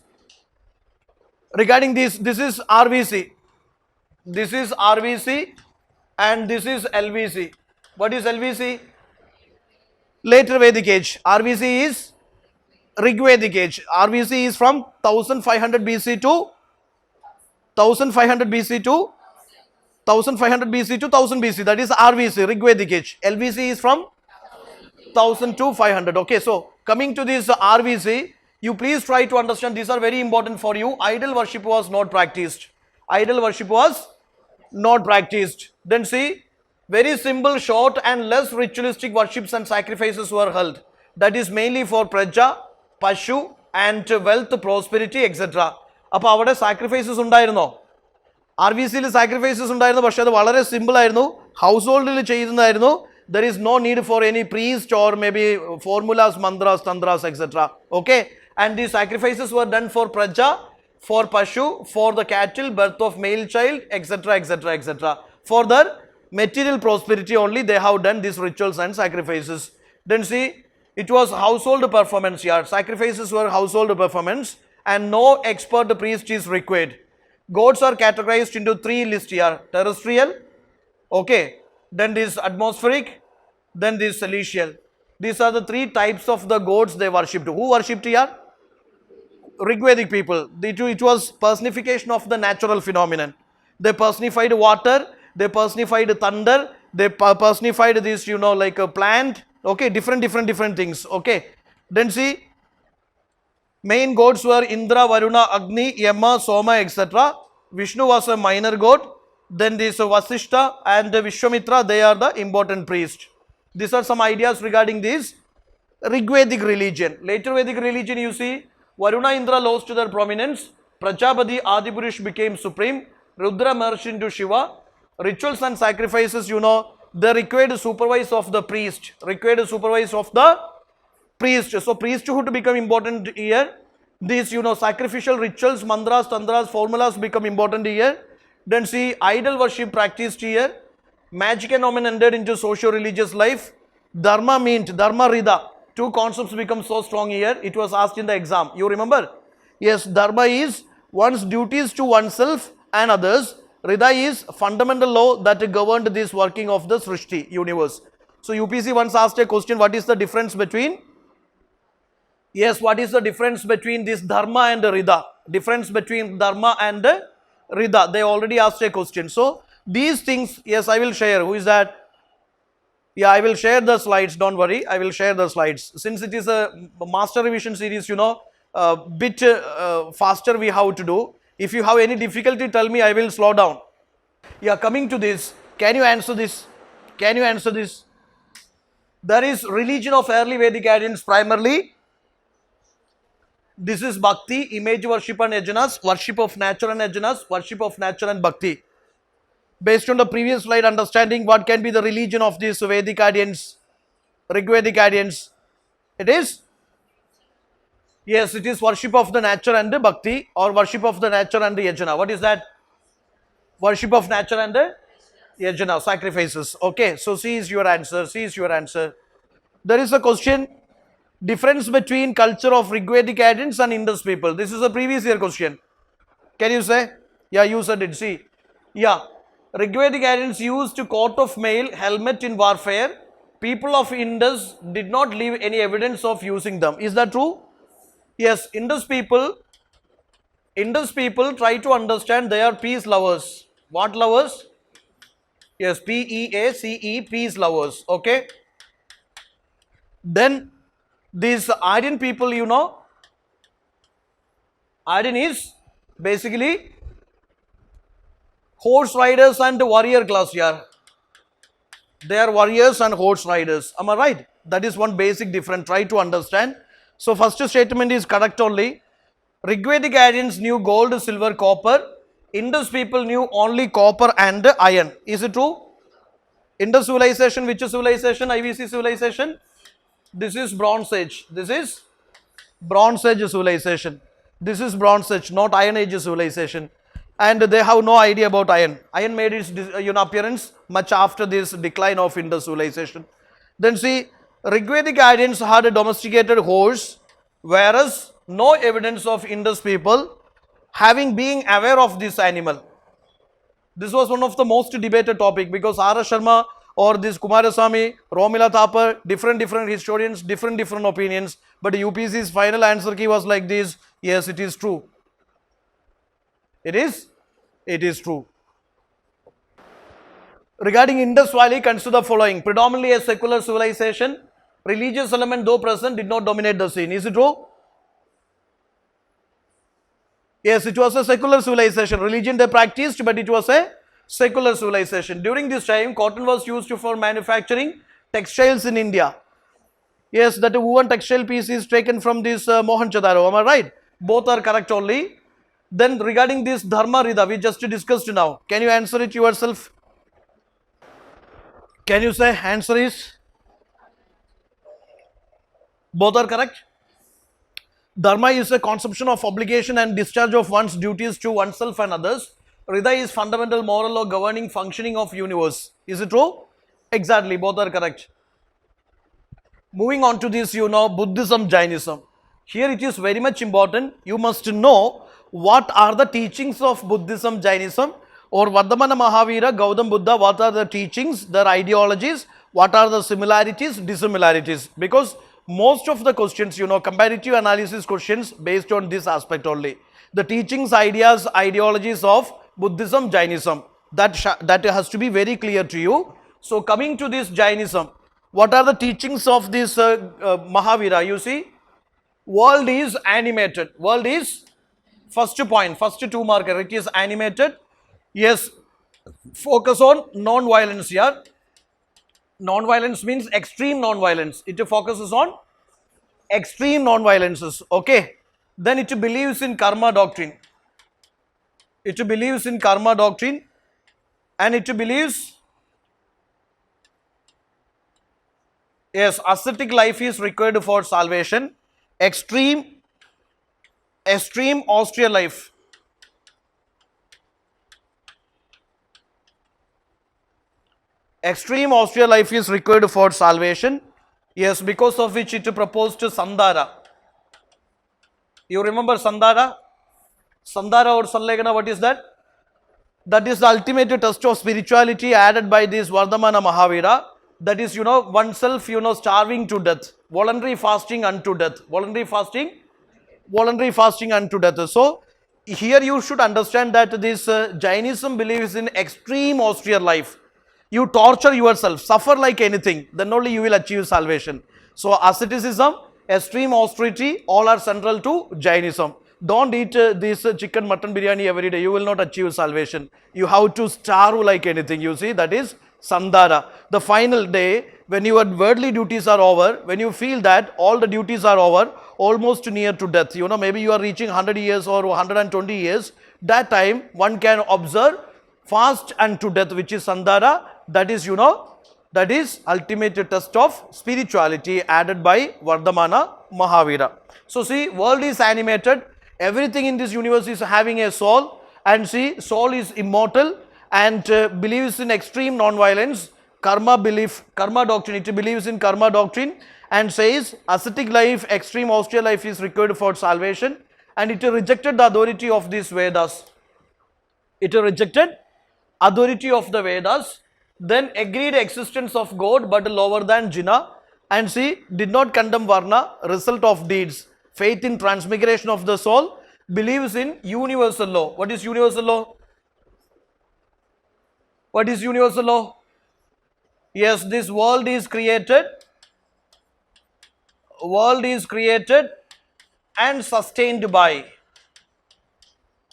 regarding this is RVC. This is RVC and this is LVC. What is LVC? Later Vedic age. RVC is Rigvedic age. RVC is from 1500 BC to 1500 BC to 1500 BC to 1000 BC. That is RVC, Rigvedic age. LVC is from 1000 to 500. Okay, so coming to this RVC, you please try to understand, these are very important for you. Idol worship was not practiced. Idol worship was not practiced. Then see, very simple, short and less ritualistic worships and sacrifices were held. That is mainly for Praja, Pashu and wealth, prosperity, etc. അപ്പോൾ അവിടെ sacrifices ഉണ്ടായിരുന്നോ? RVCയിൽ sacrifices ഉണ്ടായിരുന്നു, പക്ഷേ അത് വളരെ simple ആയിരുന്നു, house ഹോൾഡിൽ ചെയ്യുന്നതായിരുന്നു. There is no need for any priest or maybe formulas, mantras, tantras, etc. Okay, and these sacrifices were done for Praja, for Pashu, for the cattle, birth of male child, etc., etc., etc. For their material prosperity only they have done these rituals and sacrifices. Then see, it was household performance here. Sacrifices were household performance and no expert priest is required. Gods are categorized into three lists here: terrestrial, okay, then this atmospheric, then this celestial. These are the three types of the gods they worshipped. Who worshipped here? Rigvedic people. It was personification of the natural phenomenon. They personified water, they personified thunder, they personified this, like a plant. Okay, different things. Okay, then see, main gods were Indra, Varuna, Agni, Yama, Soma, etc. Vishnu was a minor god. Then this Vasishta and Vishwamitra, they are the important priest. These are some ideas regarding this Rigvedic religion. Later Vedic religion, you see, Varuna, Indra lost their prominence. Prajapati, Adipurush became supreme. Rudra merged into Shiva. Rituals and sacrifices, they required supervise of the priest. So priesthood become important here. These, sacrificial rituals, mantras, tantras, formulas become important here. Then see, idol worship practiced here. Magic and omen entered into socio-religious life. Dharma Rida. Two concepts become so strong here. It was asked in the exam. You remember? Yes, Dharma is one's duties to oneself and others. Rida is fundamental law that governed this working of the Srishti universe. So UPSC once asked a question, what is the difference between? Yes, what is the difference between this Dharma and Rida? Difference between Dharma and Rida. They already asked a question. So these things, yes, I will share. Who is that? Yeah, I will share the slides. Don't worry. I will share the slides. Since it is a master revision series, bit faster we have to do. If you have any difficulty, tell me, I will slow down. Yeah, coming to this, can you answer this? Can you answer this? There is religion of early Vedic Aryans primarily. This is Bhakti, image worship and yajnas, worship of nature and yajnas, worship of nature and Bhakti. Based on the previous slide, understanding what can be the religion of these Vedic Aryans, Rigvedic Aryans. It is? Yes, it is worship of the nature and the Bhakti, or worship of the nature and the yajna. What is that? Worship of nature and the yajna, sacrifices. Okay, so C is your answer. C is your answer. There is a question, difference between culture of Rigvedic Aryans and Indus people. This is a previous year question. Can you say? Yeah, you said it. See. Yeah. Rigvedic Aryans used coat of mail, helmet in warfare. People of Indus did not leave any evidence of using them. Is that true? Yes, Indus people try to understand they are peace lovers. What lovers? Yes, P-E-A-C-E, peace lovers. Okay. Then these Aryan people, you know, Aryan is basically horse riders and warrior class here. They are warriors and horse riders. Am I right? That is one basic difference. Try to understand. So first statement is correct only. Rigvedic Aryans knew gold, silver, copper. Indus people knew only copper and iron. Is it true? Indus civilization, which civilization? IVC civilization? This is Bronze Age. This is Bronze Age civilization. This is Bronze Age, not Iron Age civilization. And they have no idea about iron. Iron made its appearance much after this decline of Indus civilization. Then see, Rigvedic Aryans had a domesticated horse, whereas no evidence of Indus people having being aware of this animal. This was one of the most debated topic because R. S. Sharma or this Kumarasamy, Romila Thapar, different historians, different opinions. But UPSC's final answer key was like this: yes, it is true. It is true. Regarding Indus Valley, consider the following: predominantly a secular civilization, religious element though present did not dominate the scene. Is it true? Yes, it was a secular civilization. Religion they practiced, but it was a secular civilization. During this time, cotton was used for manufacturing textiles in India. Yes, that woven textile piece is taken from this Mohenjo-daro. Am I right? Both are correct only. Then regarding this Dharma Rida, we just discussed now. Can you answer it yourself? Can you say answer is? Both are correct. Dharma is a conception of obligation and discharge of one's duties to oneself and others. Rida is fundamental moral or governing functioning of universe. Is it true? Exactly, both are correct. Moving on to this, Buddhism, Jainism. Here it is very much important. You must know what are the teachings of Buddhism, Jainism, or Vardhamana Mahavira, Gautam Buddha, what are the teachings, their ideologies, what are the similarities, dissimilarities. Because most of the questions, comparative analysis questions based on this aspect only. The teachings, ideas, ideologies of Buddhism, Jainism, that has to be very clear to you. So coming to this Jainism, what are the teachings of this Mahavira? You see, world is animated. World is first point, first 2 marker, it is animated. Yes, focus on non-violence here. Non-violence means extreme non-violence. It focuses on extreme non-violences. Okay. Then it believes in karma doctrine. It believes in karma doctrine, and it believes, yes, ascetic life is required for salvation. Extreme austere life. Extreme austere life is required for salvation. Yes, because of which it proposed Sandara. You remember Sandara? Sandara or Sanlegana, what is that? That is the ultimate test of spirituality added by this Vardhamana Mahavira. That is, oneself, starving to death. Voluntary fasting unto death. Voluntary fasting unto death. So, here you should understand that this Jainism believes in extreme austere life. You torture yourself, suffer like anything, then only you will achieve salvation. So asceticism, extreme austerity, all are central to Jainism. Don't eat this chicken mutton biryani every day. You will not achieve salvation. You have to starve like anything. You see, that is Sandara. The final day, when your worldly duties are over, when you feel that all the duties are over, almost near to death, you know, maybe you are reaching 100 years or 120 years, that time one can observe fast unto death, which is Sandara. That is, you know, that is ultimate test of spirituality added by Vardhamana Mahavira. So see, world is animated. Everything in this universe is having a soul, and see, soul is immortal and believes in extreme non-violence, karma belief, karma doctrine. It believes in karma doctrine and says ascetic life, extreme austere life is required for salvation, and it rejected the authority of these Vedas. It rejected authority of the Vedas, then agreed existence of God but lower than Jina, and see, did not condemn Varna, result of deeds. Faith in transmigration of the soul, believes in universal law. What is universal law? What is universal law? Yes, this world is created and sustained by,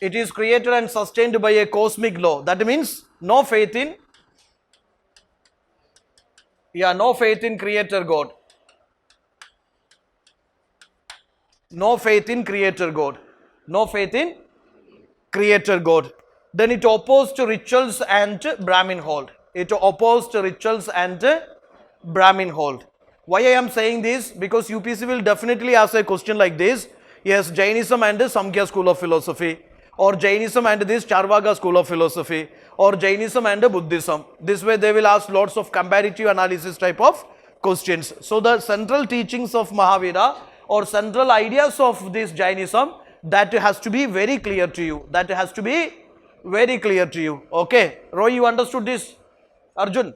it is created and sustained by a cosmic law. That means no faith in, no faith in creator God. No faith in creator God. No faith in creator God. Then it opposed to rituals and Brahmin hold. It opposed to rituals and Brahmin hold. Why I am saying this? Because UPSC will definitely ask a question like this. Yes, Jainism and Samkhya school of philosophy, or Jainism and this Charvaka school of philosophy, or Jainism and Buddhism. This way they will ask lots of comparative analysis type of questions. So the central teachings of Mahavira or central ideas of this Jainism, that has to be very clear to you. That has to be very clear to you. Okay. Roy, you understood this? Arjun,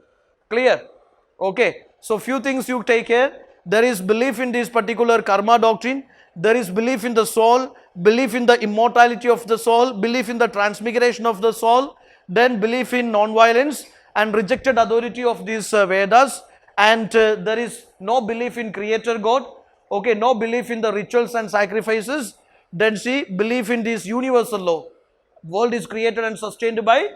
clear? Okay. So few things you take care. There is belief in this particular karma doctrine. There is belief in the soul, belief in the immortality of the soul, belief in the transmigration of the soul, then belief in non-violence and rejected authority of these Vedas, and there is no belief in creator God. Okay, no belief in the rituals and sacrifices. Then see, belief in this universal law. World is created and sustained by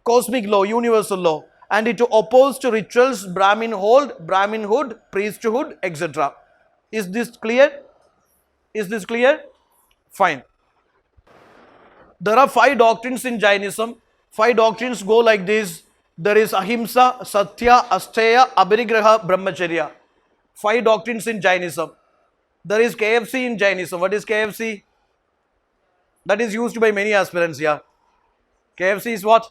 cosmic law, universal law, and it opposed to rituals, Brahmin hold, Brahminhood, priesthood, etc. Is this clear? Is this clear? Fine. There are 5 doctrines in Jainism. 5 doctrines go like this. There is Ahimsa, Satya, Asteya, Abhirigraha, Brahmacharya. 5 doctrines in Jainism. There is KFC in Jainism. What is KFC? That is used by many aspirants here. KFC is what?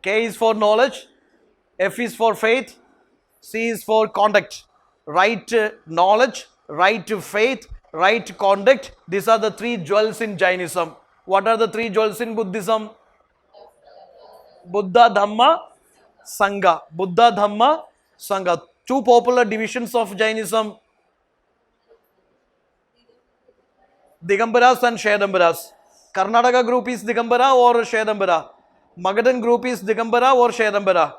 K is for knowledge, F is for faith, C is for conduct. Right knowledge, right faith, right conduct. These are the 3 jewels in Jainism. What are the 3 jewels in Buddhism? Buddha, Dhamma, Sangha. Buddha, Dhamma, Sangha. 2 popular divisions of Jainism: Digambaras and Shedambaras. Karnataka group is Digambara or Shedambara? Magadhan group is Digambara or Shedambara?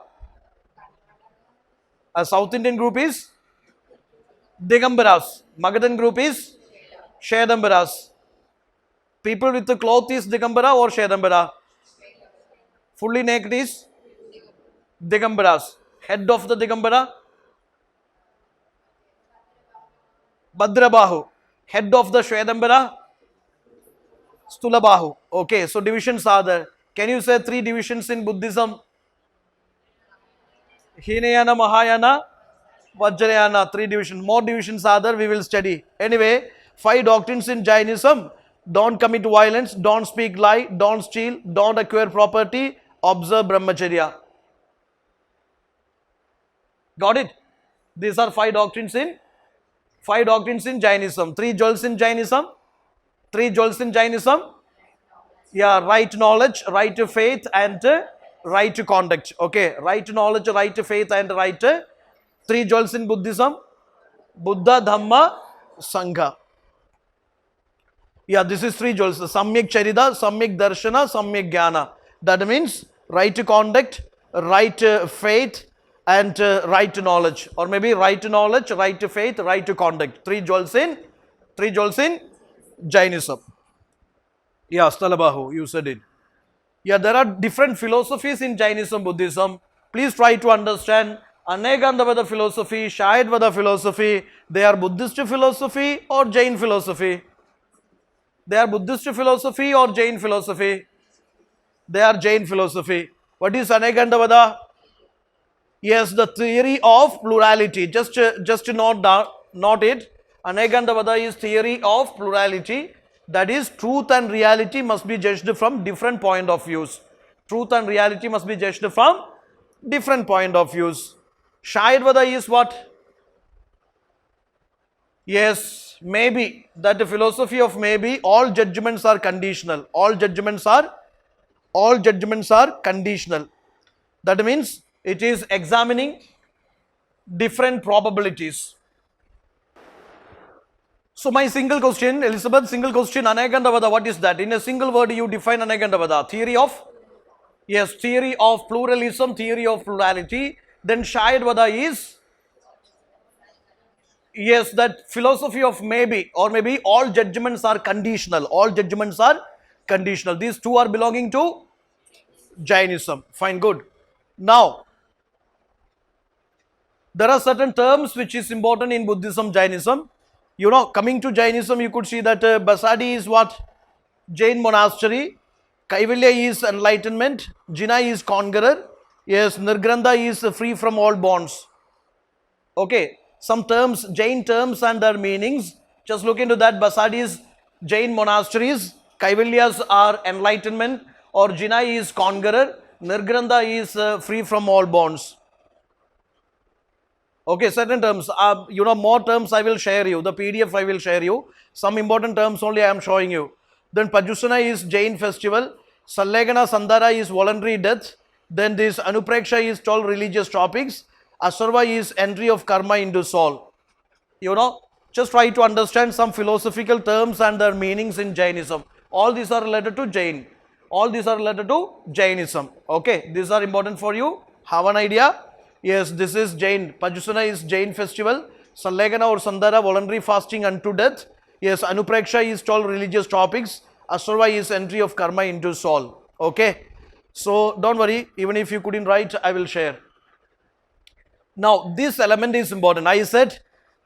A South Indian group is Digambaras. Magadhan group is Shedambaras. People with the cloth is Digambara or Shedambara? Fully naked is Digambaras. Head of the Digambara? Bhadrabahu. Head of the Shedambara? Stulabahu. Okay, so divisions are there. Can you say 3 divisions in Buddhism? Hinayana, Mahayana, Vajrayana. 3 divisions. More divisions are there, we will study. Anyway, 5 doctrines in Jainism: don't commit violence, don't speak lie, don't steal, don't acquire property, observe Brahmacharya. Got it? These are 5 doctrines in Jainism. 3 jewels in Jainism. 3 jewels in Jainism. Yeah, right knowledge, right faith, and right conduct. Okay, right knowledge, right faith, and right 3 jewels in Buddhism: Buddha, Dhamma, Sangha. Yeah, this is 3 jewels: Samyak Charita, Samyak Darshana, Samyak Jnana. That means right conduct, right faith, and right to knowledge, or maybe right to knowledge, right to faith, right to conduct. Three jewels in Jainism. Yeah, Stalabahu, you said it. Yeah, there are different philosophies in Jainism, Buddhism. Please try to understand Anekandavada philosophy, Shayadvada philosophy. They are Buddhist philosophy or Jain philosophy? They are Buddhist philosophy or Jain philosophy? They are Jain philosophy. What is Anekandavada? Yes, the theory of plurality. Just to note it. Anekandavada is theory of plurality. That is, truth and reality must be judged from different point of views. Truth and reality must be judged from different point of views. Shayadvada is what? Yes, maybe. That the philosophy of maybe. All judgments are conditional. All judgments are conditional. That means it is examining different probabilities. So my single question, Elizabeth, single question, Anekandavada, what is that? In a single word you define Anekandavada. Theory of? Yes, theory of pluralism, theory of plurality. Then Shayadvada is? Yes, that philosophy of maybe, or maybe all judgments are conditional. All judgments are conditional. These two are belonging to Jainism. Fine, good. Now, there are certain terms which is important in Buddhism, Jainism. You know, coming to Jainism, you could see that Basadi is what? Jain monastery. Kaivalya is enlightenment. Jina is conqueror. Yes, Nirgrantha is free from all bonds. Okay, some terms, Jain terms and their meanings. Just look into that. Basadi is Jain monasteries. Kaivalyas are enlightenment, or Jina is conqueror. Nirgrantha is free from all bonds. Okay, certain terms, you know, more terms I will share you. The PDF I will share you. Some important terms only I am showing you. Then Pajusana is Jain festival. Sallegana Sandara is voluntary death. Then this Anupreksha is 12 religious topics. Asarva is entry of karma into soul. You know, just try to understand some philosophical terms and their meanings in Jainism. All these are related to Jain. All these are related to Jainism. Okay, these are important for you. Have an idea? Yes, this is Jain. Pajusana is Jain festival. Sallegana or Sandara, voluntary fasting unto death. Yes, Anupreksha is 12 religious topics. Asarva is entry of karma into soul. Okay. So, don't worry. Even if you couldn't write, I will share. Now, this element is important. I said,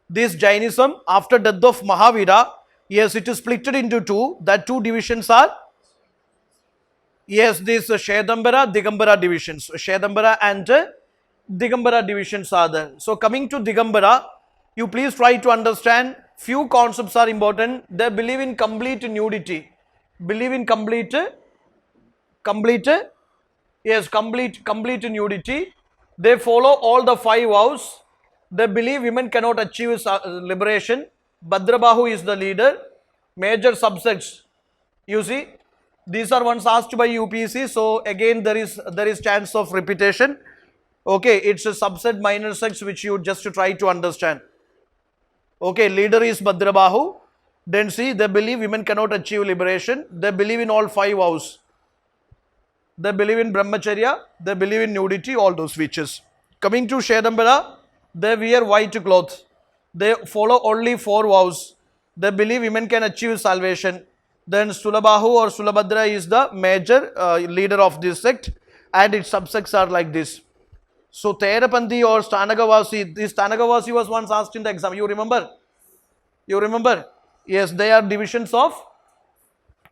this Jainism, after death of Mahavira, yes, it is split into two. That two divisions are, yes, this Shedambara, Digambara divisions. Shedambara and Digambara divisions are there. So coming to Digambara, you please try to understand few concepts are important. They believe in complete nudity. Believe in complete nudity. They follow all the 5 vows. They believe women cannot achieve liberation. Bhadrabahu is the leader. Major subsects, you see, these are ones asked by UPSC. So again there is chance of repetition. Okay, it's a subset minor sects which you just try to understand. Okay, leader is Bhadrabahu. Then see, they believe women cannot achieve liberation. They believe in all 5 vows. They believe in Brahmacharya. They believe in nudity, all those features. Coming to Shedambara, they wear white cloth. They follow only 4 vows. They believe women can achieve salvation. Then Sulabahu or Sulabhadra is the major leader of this sect, and its subsects are like this. So Terapanthi or Stanagavasi, this Stanagavasi was once asked in the exam. You remember? You remember? Yes, they are divisions of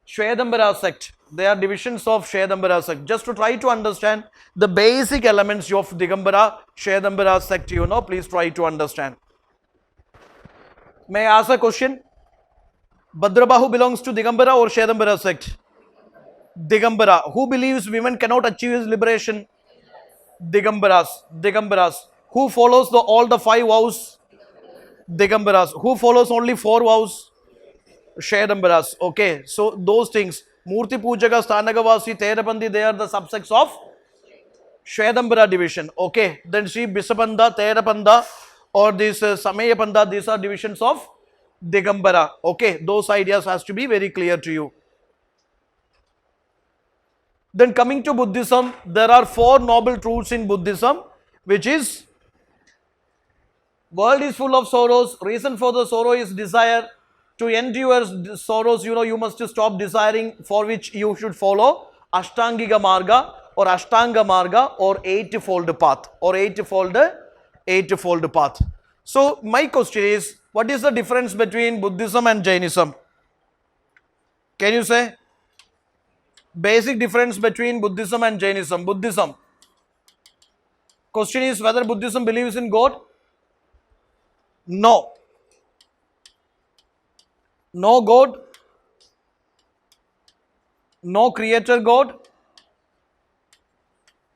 Shvedambara sect. They are divisions of Shvedambara sect. Just to try to understand the basic elements of Digambara, Shvedambara sect, you know, please try to understand. May I ask a question? Bhadrabahu belongs to Digambara or Shvedambara sect? Digambara. Who believes women cannot achieve his liberation? Digambaras. Who follows all the 5 vows? Digambaras. Who follows only 4 vows? Shedambaras. Okay, so those things. Murti Pujaka, Stanagavasi, Terapanthi, they are the subsects of Shedambara division. Okay, then see Bisapanda, Terapanda or this Samayapanda, these are divisions of Digambara. Okay, those ideas has to be very clear to you. Then coming to Buddhism, there are 4 noble truths in Buddhism. which is world is full of sorrows. Reason for the sorrow is desire. To end your sorrows, you must stop desiring, for which you should follow Ashtangiga Marga or Ashtanga Marga or eightfold path or eightfold path. So my question is, what is the difference between Buddhism and Jainism? Can you say? Basic difference between Buddhism and Jainism. Buddhism. Question is whether Buddhism believes in God? No. No God, no creator God,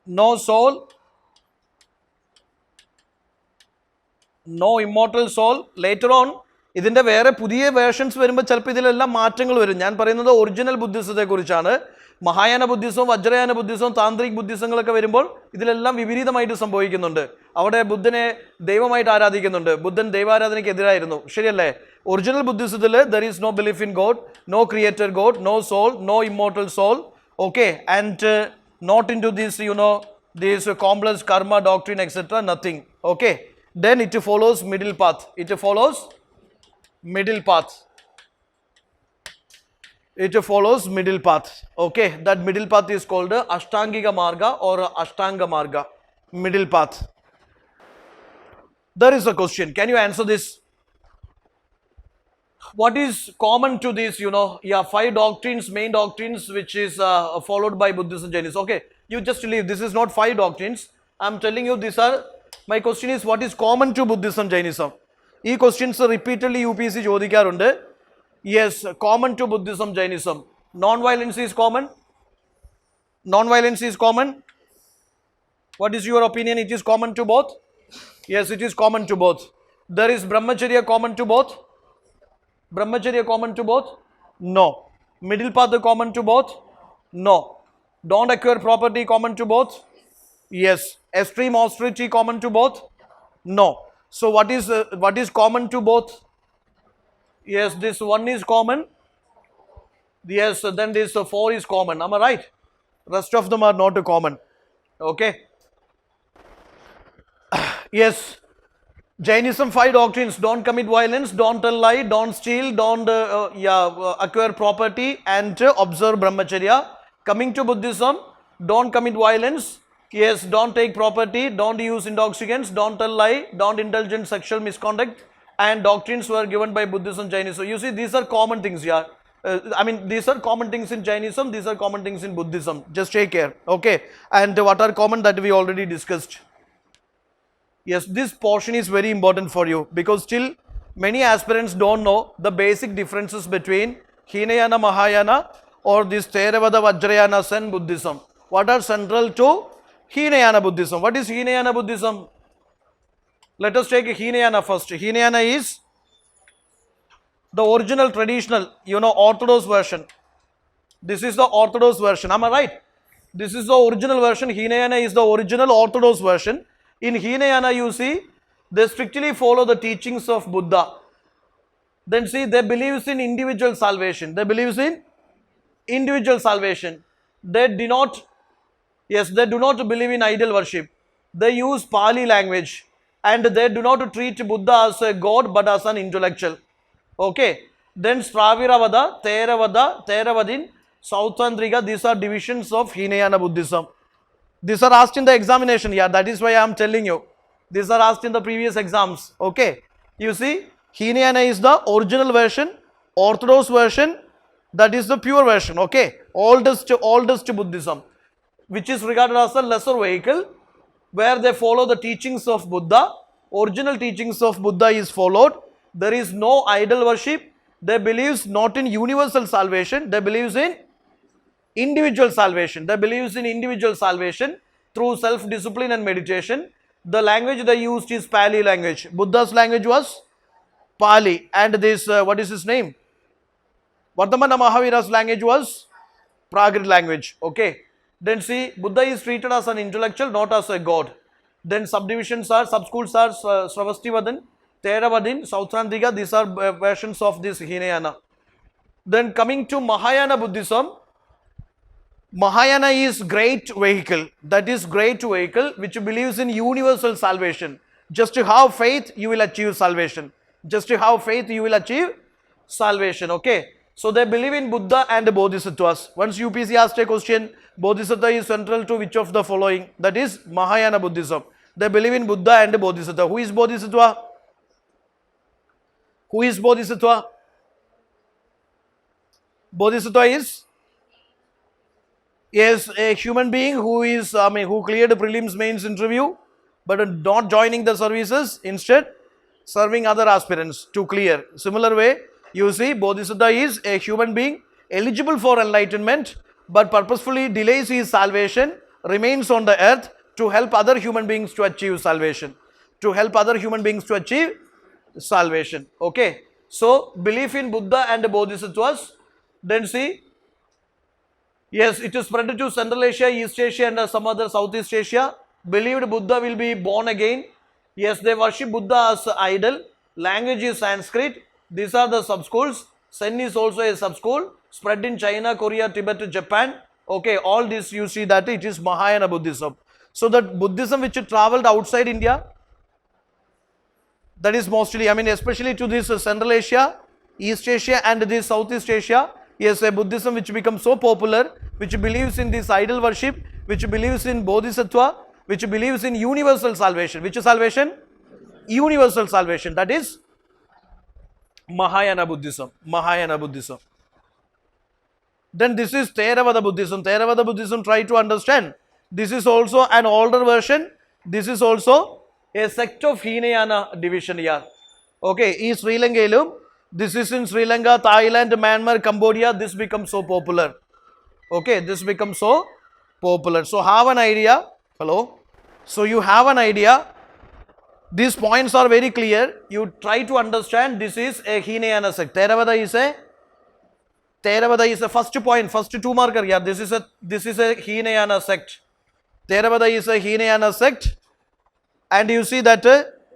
no soul, no immortal soul. Later on, ഇതിൻ്റെ വേറെ പുതിയ versions വരുമ്പോൾ ചിലപ്പോൾ ഇതിലെല്ലാം മാറ്റങ്ങൾ വരും. ഞാൻ പറയുന്നത് ഒറിജിനൽ ബുദ്ധിസത്തെ കുറിച്ചാണ്. മഹായാന ബുദ്ധിസവും വജ്രയാന ബുദ്ധിസവും താന്ത്രിക് ബുദ്ധിസങ്ങളൊക്കെ വരുമ്പോൾ ഇതിലെല്ലാം വിപരീതമായിട്ട് സംഭവിക്കുന്നുണ്ട്. അവിടെ ബുദ്ധനെ ദൈവമായിട്ട് ആരാധിക്കുന്നുണ്ട്. ബുദ്ധൻ ദൈവാരാധനയ്ക്ക് എതിരായിരുന്നു, ശരിയല്ലേ? ഒറിജിനൽ ബുദ്ധിസത്തിൽ there is no belief in god, no creator god, no soul, no immortal soul, okay, and not into this this complex karma doctrine, etc., nothing. Okay, then it follows middle path. It follows middle path. It follows middle path. Okay, that middle path is called Ashtangiga Marga or Ashtanga Marga. Middle path. There is a question. Can you answer this? What is common to these, 5 doctrines, main doctrines, which is followed by Buddhism and Jainism? Okay, you just leave. This is not 5 doctrines. I am telling you these are. My question is, what is common to Buddhism and Jainism? These questions repeatedly UPSC ചോദിക്കാറുണ്ട്. Yes, common to Buddhism, Jainism. Non-violence is common. Non-violence is common. What is your opinion? It is common to both? Yes, it is common to both. There is Brahmacharya common to both? Brahmacharya common to both? No. Middle path common to both? No. Don't acquire property common to both? Yes. Extreme austerity common to both? No. So what is common to both? Yes, this one is common. Yes, then this 4 is common. Am I right? Rest of them are not common. Okay. Yes. Jainism 5 doctrines: don't commit violence, don't tell lie, don't steal, don't acquire property, and observe brahmacharya. Coming to Buddhism, don't commit violence. Yes, don't take property, don't use intoxicants, don't tell lie, don't indulge in sexual misconduct, and doctrines were given by Buddhism and Jainism. You see, these are common things here. These are common things in Jainism, these are common things in Buddhism. Just take care, okay? And what are common, that we already discussed. Yes, this portion is very important for you, because still many aspirants don't know the basic differences between Hinayana, Mahayana, or this Theravada, Vajrayana, Zen Buddhism. What are central to Hinayana Buddhism? What is Hinayana Buddhism? Let us take Hinayana first. Hinayana is the original traditional, orthodox version. This is the orthodox version. Am I right? This is the original version. Hinayana is the original orthodox version. In Hinayana, you see, they strictly follow the teachings of Buddha. Then see, they believe in individual salvation. They believe in individual salvation. They do not believe in idol worship. They use Pali language, and they do not treat Buddha as a god but as an intellectual. Okay. Then Straviravada, Theravadin, Sautandriga, these are divisions of Hinayana Buddhism. These are asked in the examination. Yeah, that is why I am telling you. These are asked in the previous exams. Okay. You see, Hinayana is the original version, orthodox version, that is the pure version. Okay. Oldest Buddhism, which is regarded as a lesser vehicle, where they follow the teachings of Buddha. Original teachings of Buddha is followed. There is no idol worship. They believe not in universal salvation. They believe in individual salvation. They believe in individual salvation through self-discipline and meditation. The language they used is Pali language. Buddha's language was Pali, and this what is his name? Vardhamana Mahavira's language was Prakrit language. Okay. Then see, Buddha is treated as an intellectual, not as a god. Then subdivisions are, subschools are Sravastivadin, Theravadin, Sautrantiga. These are versions of this Hinayana. Then coming to Mahayana Buddhism, Mahayana is great vehicle. That is great vehicle which believes in universal salvation. Just to have faith, you will achieve salvation. Just to have faith, you will achieve salvation. Okay. So they believe in Buddha and Bodhisattvas. Once UPSC asked a question, Bodhisattva is central to which of the following? That is Mahayana Buddhism. They believe in Buddha and Bodhisattva. Who is Bodhisattva? Who is Bodhisattva? Bodhisattva is, yes, a human being who is, who cleared the prelims mains interview, but not joining the services, instead serving other aspirants to clear. Similar way, you see, Bodhisattva is a human being eligible for enlightenment, but purposefully delays his salvation, remains on the earth to help other human beings to achieve salvation. To help other human beings to achieve salvation. Okay. So, belief in Buddha and Bodhisattvas. Then see, yes, it is spread to Central Asia, East Asia and some other Southeast Asia. Believed Buddha will be born again. Yes, they worship Buddha as idol. Language is Sanskrit. These are the sub-schools. Zen is also a sub-school. Spread in China, Korea, Tibet, Japan. Okay, all this you see that it is Mahayana Buddhism. So that Buddhism which traveled outside India, that is mostly, especially to this Central Asia, East Asia and this Southeast Asia. Yes, a Buddhism which becomes so popular, which believes in this idol worship, which believes in Bodhisattva, which believes in universal salvation. Which is salvation? Universal salvation. That is Mahayana Buddhism. Mahayana Buddhism. Then this is Theravada Buddhism. Theravada Buddhism, try to understand. This is also an older version. This is also a sect of Hinayana division here. Okay, in Sri Lanka, this is in Sri Lanka, Thailand, Myanmar, Cambodia. This becomes so popular. Okay, this becomes so popular. So have an idea. Hello. So you have an idea. These points are very clear. You try to understand. This is a Hinayana sect. Theravada is a first point, first 2 marker. Yeah, this is a Hinayana sect. Theravada is a Hinayana sect. And you see that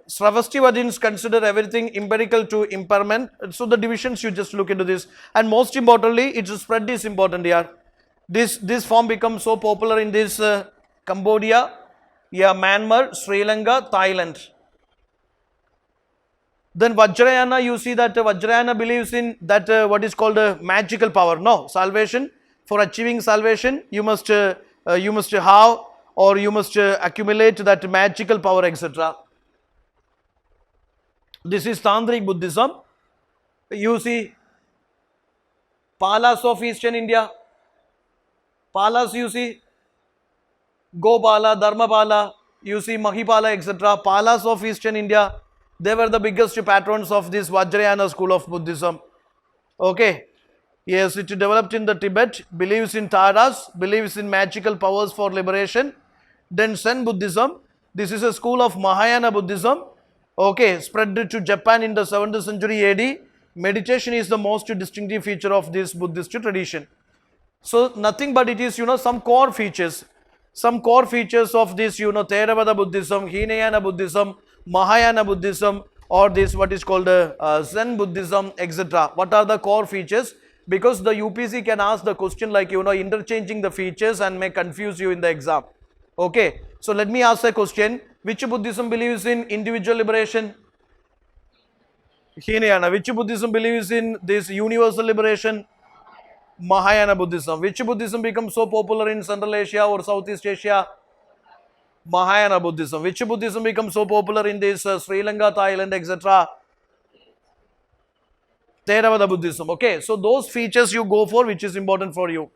Sravastivadins consider everything empirical to impairment. So the divisions, you just look into this. And most importantly, its spread is important here. This form becomes so popular in this Cambodia, yeah, Myanmar, Sri Lanka, Thailand. Then Vajrayana, you see that Vajrayana believes in that what is called a magical power. No, salvation. For achieving salvation, you must have or you must accumulate that magical power, etc. This is Tantric Buddhism. You see Palas of Eastern India. Palas, you see Gopala, Dharmapala, you see Mahipala, etc. Palas of Eastern India. They were the biggest patrons of this Vajrayana school of Buddhism. Okay. Yes, it developed in the Tibet, believes in Taras, believes in magical powers for liberation. Then Zen Buddhism. This is a school of Mahayana Buddhism. Okay, spread to Japan in the 7th century AD. Meditation is the most distinctive feature of this Buddhist tradition. So nothing but it is, some core features. Some core features of this, Theravada Buddhism, Hinayana Buddhism, Mahayana Buddhism, or this what is called Zen Buddhism, etc. What are the core features? Because the UPSC can ask the question like, interchanging the features and may confuse you in the exam. Okay. So let me ask a question. Which Buddhism believes in individual liberation? Hinayana. Which Buddhism believes in this universal liberation? Mahayana Buddhism. Which Buddhism becomes so popular in Central Asia or Southeast Asia? Mahayana Buddhism. Which Buddhism becomes so popular in this Sri Lanka, Thailand, etc.? Theravada Buddhism. Okay, so those features you go for, which is important for you.